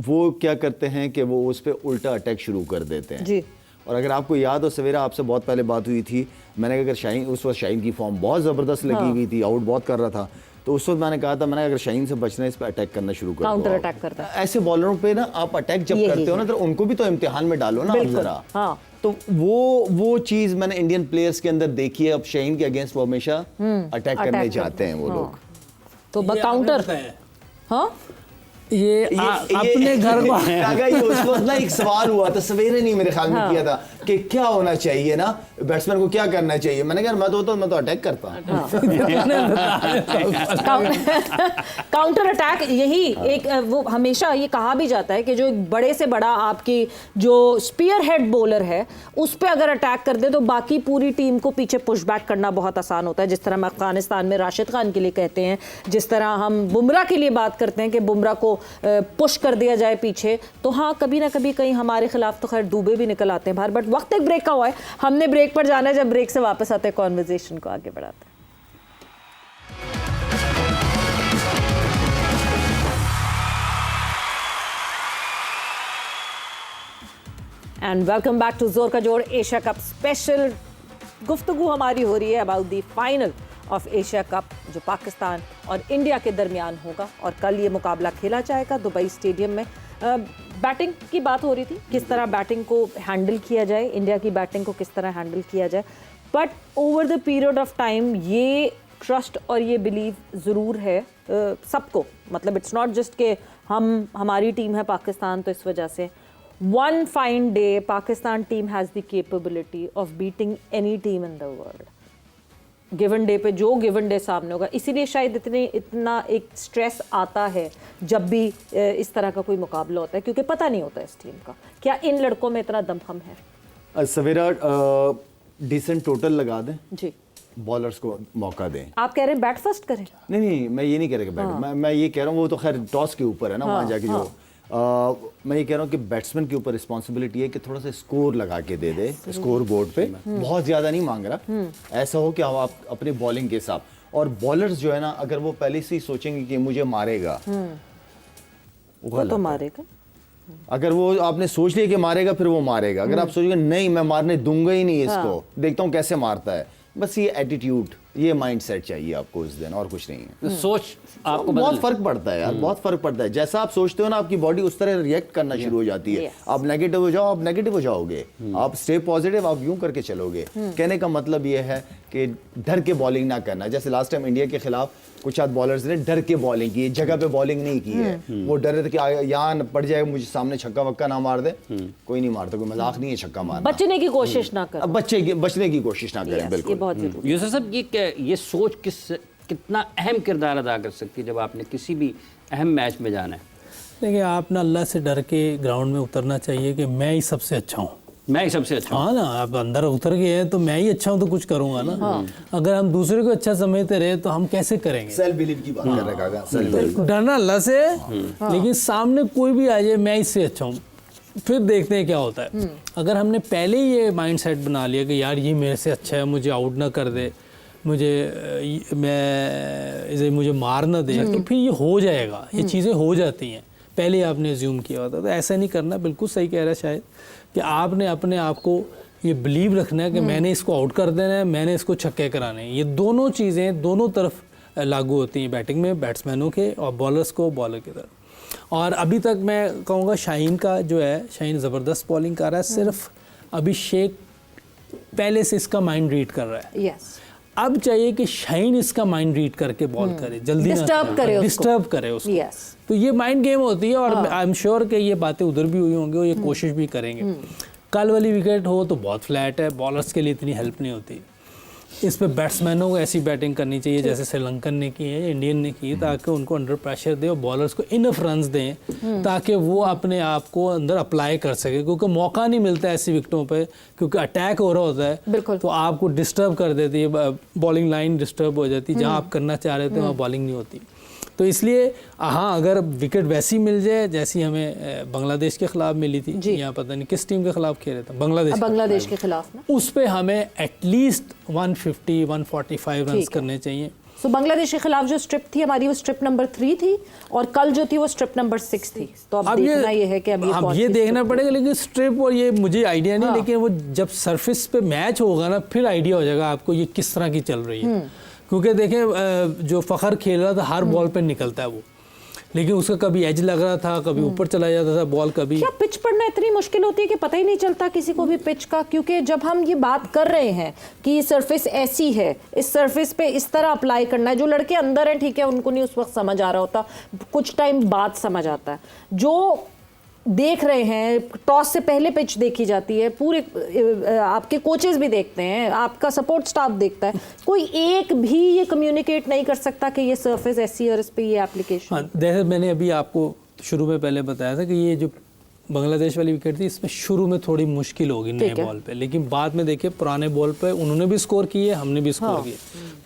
वो क्या करते हैं कि वो उस पर उल्टा अटैक शुरू कर देते हैं जी। और अगर आपको याद हो, सवेरा आपसे बहुत पहले बात हुई थी, मैंने अगर शाहीन, उस वक्त शाहीन की फॉर्म बहुत ज़बरदस्त लगी हुई थी, आउट बहुत कर रहा था, तो उस वक्त मैंने कहा था, मैंने अगर शाहीन से बचना है इस पर अटैक करना शुरू कर दो, काउंटर अटैक करता है। ऐसे बॉलरों पे ना आप अटैक जब करते हो ना, तो उनको भी तो इम्तिहान में डालो ना आप जरा। हाँ। तो वो चीज़ मैंने इंडियन प्लेयर्स के अंदर देखी है। अब शाहीन के अगेंस्ट वो हमेशा अटैक करने जाते हैं वो लोग, तो काउंटर। हाँ, ये अपने घर को ये उस वक्त ना एक सवाल हुआ था, सवेरे नहीं मेरे ख्याल में किया था कि क्या होना चाहिए ना, बैट्समैन को क्या करना चाहिए। मैंने कहा मैं तो अटैक करता हूँ। काउंटर अटैक, यही एक वो हमेशा ये कहा भी जाता है कि जो एक बड़े से बड़ा आपकी जो स्पीयर हेड बॉलर है उस पर अगर अटैक कर दे तो बाकी पूरी टीम को पीछे पुश बैक करना बहुत आसान होता है। जिस तरह हम अफगानिस्तान में राशिद खान के लिए कहते हैं, जिस तरह हम बुमराह के लिए बात करते हैं कि बुमराह को पुश कर दिया जाए पीछे, तो हाँ कभी ना कभी कहीं हमारे खिलाफ तो खैर डूबे भी निकल आते हैं बाहर। बट वक्त एक ब्रेक का हुआ है, हमने ब्रेक पर जाना है, जब ब्रेक से वापस आते हैं कॉन्वर्सेशन को आगे बढ़ाते हैं। एंड वेलकम बैक टू जोर का जोड़ एशिया कप स्पेशल। गुफ्तगू हमारी हो रही है about the final of Asia cup जो पाकिस्तान और इंडिया के दरमियान होगा और कल ये मुकाबला खेला जाएगा दुबई स्टेडियम में। बैटिंग की बात हो रही थी, किस तरह बैटिंग को हैंडल किया जाए, इंडिया की बैटिंग को किस तरह हैंडल किया जाए। But over the period of time ये ट्रस्ट और ये बिलीव ज़रूर है सबको, मतलब इट्स नॉट जस्ट कि हमारी टीम है पाकिस्तान तो इस वजह से। One fine day Pakistan team has the capability of beating any team in the world. Given day पे जो गिवन डे सामने होगा, इसीलिए शायद इतना एक स्ट्रेस आता है जब भी इस तरह का कोई मुकाबला होता है, क्योंकि पता नहीं होता इस टीम का क्या इन लड़कों में इतना दमखम है। सवेरा डिसेंट टोटल लगा दें जी, बॉलर्स को मौका दें। आप कह रहे हैं बैट फर्स्ट करें? नहीं, मैं ये नहीं कह रहा कि बैट, मैं ये कह रहा हूँ वो तो खैर टॉस के ऊपर है ना, वहाँ जाके जो मैं ये कह रहा हूँ कि बैट्समैन के ऊपर रिस्पॉन्सिबिलिटी है कि थोड़ा सा स्कोर लगा के दे दे स्कोर बोर्ड पे। बहुत ज़्यादा नहीं मांग रहा, ऐसा हो कि आप अपने बॉलिंग के हिसाब, और बॉलर्स जो है ना अगर वो पहले से ही सोचेंगे कि मुझे मारेगा, वो तो मारेगा। अगर वो आपने सोच लिया कि मारेगा फिर वो मारेगा। अगर आप सोचेंगे नहीं मैं मारने दूंगा ही नहीं इसको, देखता हूँ कैसे मारता है, बस ये एटीट्यूड, ये माइंडसेट चाहिए आपको उस दिन, और कुछ नहीं है। तो सोच आपको बहुत फर्क पड़ता है यार, बहुत फर्क पड़ता है। जैसा आप सोचते हो ना आपकी बॉडी उस तरह रिएक्ट करना शुरू हो जाती है। आप नेगेटिव हो जाओ, आप नेगेटिव हो जाओगे। आप स्टे पॉजिटिव, आप यूं करके चलोगे। कहने का मतलब ये है कि डर के बॉलिंग ना करना। जैसे लास्ट टाइम इंडिया के खिलाफ कुछ आध बॉलर्स ने डर के बॉलिंग की, जगह पे बॉलिंग नहीं की है। वो डर रहे थे कि यहाँ पड़ जाए, मुझे सामने छक्का वक्का ना मार दे। कोई नहीं मारता, कोई मजाक नहीं है छक्का मारना। बचने की कोशिश ना करें, अब बचने की कोशिश ना करें, ये बिल्कुल। बहुत जरूरी। यूसुफ साहब, ये सोच कितना अहम किरदार अदा कर सकती है जब आपने किसी भी अहम मैच में जाना है? देखिए, आप ना अल्लाह से डर के ग्राउंड में उतरना चाहिए कि मैं ही सबसे अच्छा हूँ। मैं ही सबसे अच्छा हूँ। हाँ ना, आप अंदर उतर गए हैं तो मैं ही अच्छा हूँ तो कुछ करूँगा ना। अगर हम दूसरे को अच्छा समझते रहे तो हम कैसे करेंगे? सेल्फ बिलीव की बात कर रहे काका, सेल्फ बिलीव। डरना अल्लाह से, लेकिन सामने कोई भी आ जाए मैं इससे अच्छा हूँ, फिर देखते हैं क्या होता है। अगर हमने पहले ही ये माइंडसेट बना लिया कि यार ये मेरे से अच्छा है, मुझे आउट ना कर दे, मुझे मार ना दे, तो फिर ये हो जाएगा, ये चीज़ें हो जाती हैं। पहले आपने अज्यूम किया होता, तो ऐसा नहीं करना। बिल्कुल सही कह रहा है शायद कि आपने अपने आप को ये बिलीव रखना है कि मैंने इसको आउट कर देना है, मैंने इसको छक्के कराने हैं। ये दोनों चीज़ें दोनों तरफ लागू होती हैं बैटिंग में, बैट्समैनों के और बॉलर्स को बॉलर की तरफ। और अभी तक मैं कहूँगा शाहीन का जो है, शाहीन ज़बरदस्त बॉलिंग कर रहा है। सिर्फ अभिषेक पहले से इसका माइंड रीड कर रहा है। यस, अब चाहिए कि शाहीन इसका माइंड रीड करके बॉल करे, जल्दी डिस्टर्ब करे उसको। यस, तो ये माइंड गेम होती है, और आई एम श्योर कि ये बातें उधर भी हुई होंगी और ये कोशिश भी करेंगे। कल वाली विकेट हो तो बहुत फ्लैट है, बॉलर्स के लिए इतनी हेल्प नहीं होती। इस पे बैट्समैनों को ऐसी बैटिंग करनी चाहिए जैसे श्रीलंकन ने की है, इंडियन ने की, ताकि उनको अंडर प्रेशर दे और बॉलर्स को इनफ रन्स दें ताकि वो अपने आप को अंदर अप्लाई कर सके, क्योंकि मौका नहीं मिलता ऐसी विकेटों पे, क्योंकि अटैक हो रहा होता है तो आपको डिस्टर्ब कर देती है, बॉलिंग लाइन डिस्टर्ब हो जाती है, जहाँ आप करना चाह रहे थे वहाँ बॉलिंग नहीं होती। तो इसलिए हाँ, अगर विकेट वैसी मिल जाए जैसी हमें बांग्लादेश के खिलाफ मिली थी, या पता नहीं किस टीम के खिलाफ खेले थे, बांग्लादेश के खिलाफ ना, उस पे हमें एटलीस्ट 150-145 रन करने चाहिए। सो बांग्लादेश के खिलाफ जो स्ट्रिप थी हमारी, वो स्ट्रिप नंबर 3 थी, और कल जो थी वो स्ट्रिप नंबर 6 थी। तो अब देखना ये है कि अब ये देखना पड़ेगा। लेकिन स्ट्रिप और ये मुझे आइडिया नहीं, लेकिन वो जब सरफेस पे मैच होगा ना, फिर आइडिया हो जाएगा आपको ये किस तरह की चल रही है। क्योंकि देखें, जो फ़खर खेल रहा था हर बॉल पे निकलता है वो, लेकिन उसका कभी एज लग रहा था, कभी ऊपर चला जाता था बॉल, कभी। क्या पिच पढ़ना इतनी मुश्किल होती है कि पता ही नहीं चलता किसी को भी पिच का? क्योंकि जब हम ये बात कर रहे हैं कि सरफेस ऐसी है, इस सरफेस पे इस तरह अप्लाई करना है, जो लड़के अंदर हैं ठीक है, उनको नहीं उस वक्त समझ आ रहा होता, कुछ टाइम बाद समझ आता है। जो देख रहे हैं, टॉस से पहले पिच देखी जाती है, पूरे आपके कोचेस भी देखते हैं, आपका सपोर्ट स्टाफ देखता है, कोई एक भी ये कम्युनिकेट नहीं कर सकता कि ये सरफेस ऐसी है और इस पे ये एप्लीकेशन। हाँ, जैसे मैंने अभी आपको शुरू में पहले बताया था कि ये जो बांग्लादेश वाली विकेट थी, इसमें शुरू में थोड़ी मुश्किल होगी नए बॉल पे, लेकिन बाद में देखिए पुराने बॉल पे उन्होंने भी स्कोर किए, हमने भी स्कोर किए।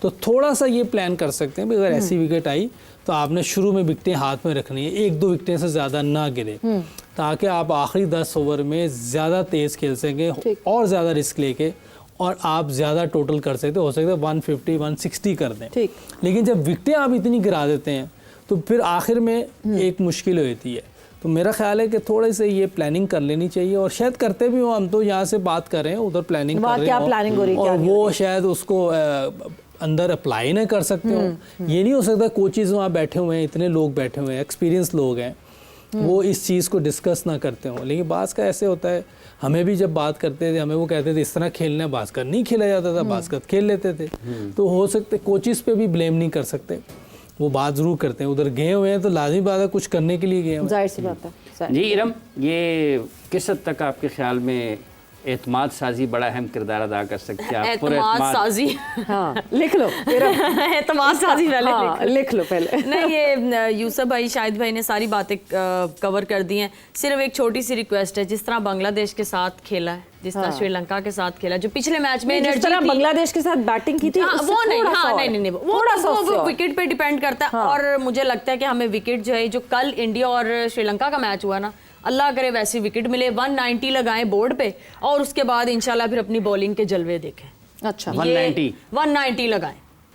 तो थोड़ा सा ये प्लान कर सकते हैं कि अगर ऐसी विकेट आई तो आपने शुरू में विकेटें हाथ में रखनी है, 1-2 विकेटें से ज़्यादा ना गिरे, ताकि आप आखिरी 10 ओवर में ज़्यादा तेज़ खेल सकें और ज़्यादा रिस्क लेके, और आप ज़्यादा टोटल कर सकते हो सकता है 150-160 कर दें। लेकिन जब विकेटें आप इतनी गिरा देते हैं तो फिर आखिर में एक मुश्किल होती है। तो मेरा ख्याल है कि थोड़े से ये प्लानिंग कर लेनी चाहिए, और शायद करते भी हो, हम तो यहाँ से बात कर रहे हैं, उधर प्लानिंग कर रहे क्या हो, प्लानिंग हो रही है, और क्या नहीं हो वो शायद उसको अंदर अप्लाई ना कर सकते हो। ये नहीं हो सकता कोचेज़ वहाँ बैठे हुए हैं, इतने लोग बैठे हुए हैं, एक्सपीरियंस लोग हैं, वो इस चीज़ को डिस्कस ना करते हो। लेकिन बास का ऐसे होता है, हमें भी जब बात करते थे हमें वो कहते थे इस तरह खेलना है, बास्केट नहीं खेला जाता था, बास्केट खेल लेते थे। तो हो सकते कोचेज़ पे भी ब्लेम नहीं कर सकते, वो बात ज़रूर करते हैं, उधर गए हुए हैं तो लाजमी बात है कुछ करने के लिए गए हुए हैं। जाहिर सी बात है। जी इरम, ये किस हद तक आपके ख्याल में एतमाद साजी बड़ा अहम किरदार अदा कर सकती है? आप पूरे एतमाद साजी हाँ लिख लो एतमाद साजी पहले हाँ, लिख लो पहले। नहीं, ये यूसुफ भाई, शाहिद भाई ने सारी बातें कवर कर दी हैं। सिर्फ एक छोटी सी रिक्वेस्ट है, जिस तरह बांग्लादेश के साथ खेला है, जिस तरह श्रीलंका के साथ खेला, जो पिछले मैच में जिस तरह बांग्लादेश के साथ बैटिंग की थी, वो नहीं, हाँ नहीं, वो वो विकेट पे डिपेंड करता है। और मुझे लगता है कि हमें विकेट जो है, जो कल इंडिया और श्रीलंका का मैच हुआ ना, अल्लाह करे वैसी विकेट मिले, 190 लगाएं बोर्ड पे, और उसके बाद इंशाल्लाह फिर अपनी बॉलिंग के जलवे देखें। अच्छा 190 लगाएं,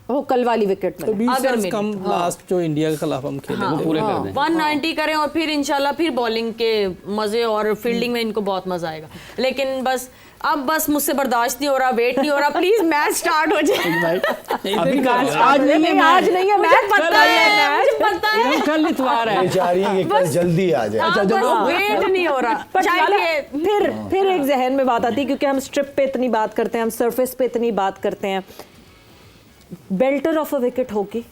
वो कल वाली विकेट तो में 20 अगर रन मेरी- कम लास्ट जो इंडिया के खिलाफ हम खेले थे। पूरे कर दें। 190 करें, और फिर इंशाल्लाह फिर बॉलिंग के मजे और फील्डिंग में इनको बहुत मजा आएगा। लेकिन बस अब बस मुझसे बर्दाश्त नहीं हो रहा, वेट नहीं हो रहा, प्लीज मैच स्टार्ट हो जाए। अभी आज आज नहीं है, आज नहीं है मैच, पता है, मुझे पता है, कल इतवार है। बेचारी है कि कल जल्दी आ जाए। हाँ, बस वेट नहीं हो रहा। पर चाहिए फिर एक जहन में बात आती है, क्योंकि हम स्ट्रिप पे इतनी बात करते हैं, हम सरफेस पे इतनी बात करते हैं, बेल्टर ऑफ अ विकेट होगी,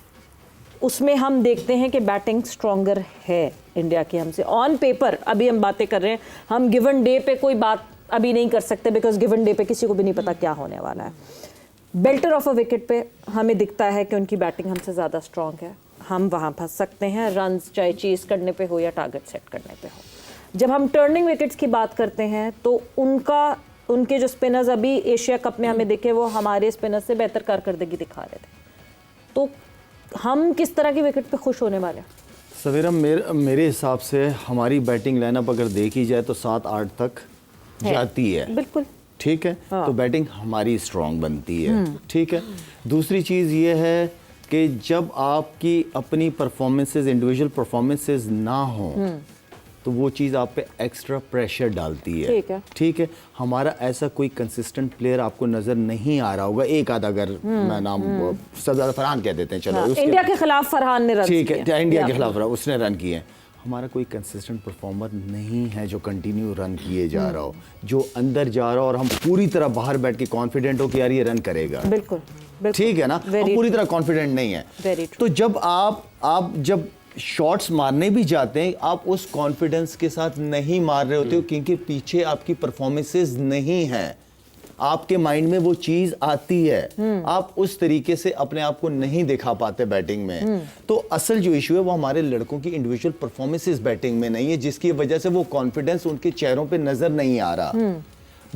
उसमें हम देखते हैं कि बैटिंग स्ट्रॉन्गर है इंडिया की हमसे ऑन पेपर। अभी हम बातें कर रहे हैं, हम गिवन डे पे कोई बात अभी नहीं कर सकते, बिकॉज गिवन डे पे किसी को भी नहीं पता क्या होने वाला है। बेल्टर ऑफ अ विकेट पे हमें दिखता है कि उनकी बैटिंग हमसे ज़्यादा स्ट्रॉन्ग है, हम वहाँ फंस सकते हैं, रन्स चाहे चीज़ करने पे हो या टारगेट सेट करने पे हो। जब हम टर्निंग विकेट्स की बात करते हैं तो उनके जो स्पिनर्स अभी एशिया कप में हमें दिखे, वो हमारे स्पिनर्स से बेहतर कारकर्दगी दिखा रहे थे। तो हम किस तरह की विकेट पे खुश होने वाले हैं? सवेरा मेरे हिसाब से हमारी बैटिंग लाइनअप अगर देखी जाए तो 7-8 तक जाती है। बिल्कुल ठीक है, तो बैटिंग हमारी स्ट्रांग बनती है। ठीक है, दूसरी चीज़ ये है कि जब आपकी अपनी परफॉर्मेंसेस, इंडिविजुअल परफॉर्मेंसेस ना हो तो वो चीज़ आप पे एक्स्ट्रा प्रेशर डालती है। ठीक है। ठीक है, हमारा ऐसा कोई कंसिस्टेंट प्लेयर आपको नज़र नहीं आ रहा होगा। एक आधा, अगर मैं नाम सबसे ज़्यादा फरहान कह देते हैं, चलो इंडिया के खिलाफ फरहान ने रन ठीक है, इंडिया के खिलाफ उसने रन किए हैं। हमारा कोई कंसिस्टेंट परफॉर्मर नहीं है जो कंटिन्यू रन किए जा रहा हो, जो अंदर जा रहा हो और हम पूरी तरह बाहर बैठ के कॉन्फिडेंट हो कि यार ये रन करेगा। बिल्कुल, ठीक है ना, हम पूरी तरह कॉन्फिडेंट नहीं है। तो जब आप जब शॉट्स मारने भी जाते हैं, आप उस कॉन्फिडेंस के साथ नहीं मार रहे होते हो, क्योंकि पीछे आपकी परफॉर्मेंसेस नहीं है, आपके माइंड में वो चीज आती है, आप उस तरीके से अपने आप को नहीं दिखा पाते बैटिंग में। तो असल जो इशू है वो हमारे लड़कों की इंडिविजुअल परफॉर्मेंसेस बैटिंग में नहीं है, जिसकी वजह से वो कॉन्फिडेंस उनके चेहरों पे नजर नहीं आ रहा।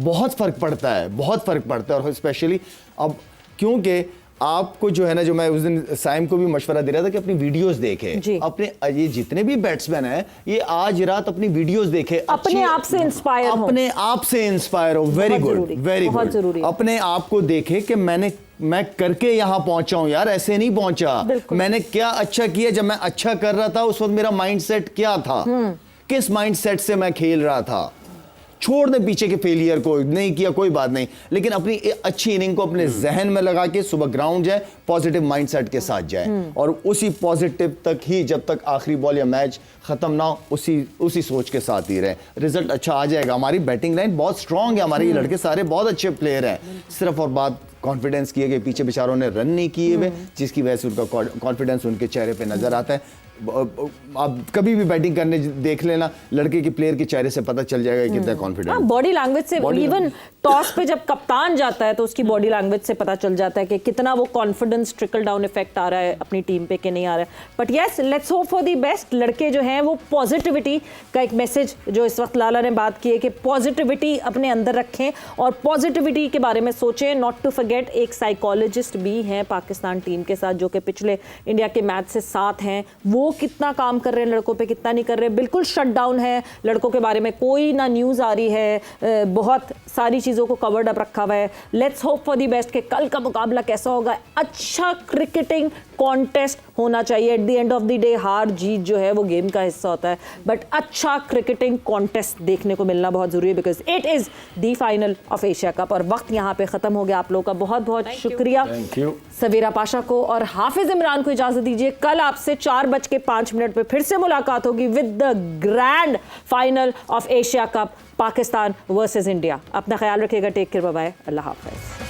बहुत फर्क पड़ता है, बहुत फर्क पड़ता है। और स्पेशली अब क्योंकि आपको जो है ना, जो मैं उस दिन साइम को भी मशवरा दे रहा था कि अपनी वीडियोस देखे, अपने ये जितने भी बैट्समैन हैं ये आज रात अपनी वीडियोस देखे, अपने आप से इंस्पायर हो, अपने आप से इंस्पायर हो। Very good, very good. अपने आप को देखे कि मैं करके यहां पहुंचा हूं यार, ऐसे नहीं पहुंचा। मैंने क्या अच्छा किया, जब मैं अच्छा कर रहा था उस वक्त मेरा माइंडसेट क्या था, किस माइंडसेट से मैं खेल रहा था। छोड़ दे पीछे के फेलियर को, नहीं किया कोई बात नहीं, लेकिन अपनी अच्छी इनिंग को अपने जहन में लगा के सुबह ग्राउंड जाए, पॉजिटिव माइंडसेट के साथ जाए, और उसी पॉजिटिव तक ही जब तक आखिरी बॉल या मैच खत्म ना हो, उसी सोच के साथ ही रहे, रिजल्ट अच्छा आ जाएगा। हमारी बैटिंग लाइन बहुत स्ट्रांग है, हमारे ये लड़के सारे बहुत अच्छे प्लेयर हैं, सिर्फ और बात कॉन्फिडेंस किए गए, पीछे बेचारों ने रन नहीं किए हुए, जिसकी वजह से उनका कॉन्फिडेंस उनके चेहरे पे नजर आता है। आप कभी भी बैटिंग करने देख लेना, लड़के के प्लेयर के चेहरे से पता चल जाएगा कितना कॉन्फिडेंट। बॉडी लैंग्वेज से, इवन टॉस पे जब कप्तान जाता है तो उसकी बॉडी लैंग्वेज से पता चल जाता है कि कितना वो कॉन्फिडेंस ट्रिकल डाउन इफेक्ट आ रहा है अपनी टीम पे कि नहीं आ रहा है। But yes, let's hope for the best. लड़के जो हैं वो पॉजिटिविटी का एक मैसेज जो इस वक्त लाला ने बात की है कि पॉजिटिविटी अपने अंदर रखें और पॉजिटिविटी के बारे में सोचें। नॉट टू फॉरगेट, एक साइकोलॉजिस्ट भी हैं पाकिस्तान टीम के साथ जो कि पिछले इंडिया के मैच से साथ हैं, वो वो कितना काम कर रहे हैं लड़कों पे, कितना नहीं कर रहे। बिल्कुल शट डाउन है लड़कों के बारे में, कोई ना न्यूज़ आ रही है, बहुत सारी चीज़ों को कवर्ड अप रखा हुआ है। Let's hope for the best कि कल का मुकाबला कैसा होगा। अच्छा क्रिकेटिंग कॉन्टेस्ट होना चाहिए। At the end of the day हार जीत जो है वो गेम का हिस्सा होता है, बट अच्छा क्रिकेटिंग कॉन्टेस्ट देखने को मिलना बहुत ज़रूरी है, because it is the final of Asia cup. और वक्त यहाँ पे ख़त्म हो गया। आप लोगों का बहुत बहुत शुक्रिया। Thank you. सवेरा पाशा को और हाफिज इमरान को इजाज़त दीजिए। कल आपसे 4:05 पे फिर से मुलाकात होगी with the grand final of Asia cup, Pakistan versus India. अपना ख्याल रखिएगा। टेक केयर, बाय बाय, अल्लाह हाफ़िज़।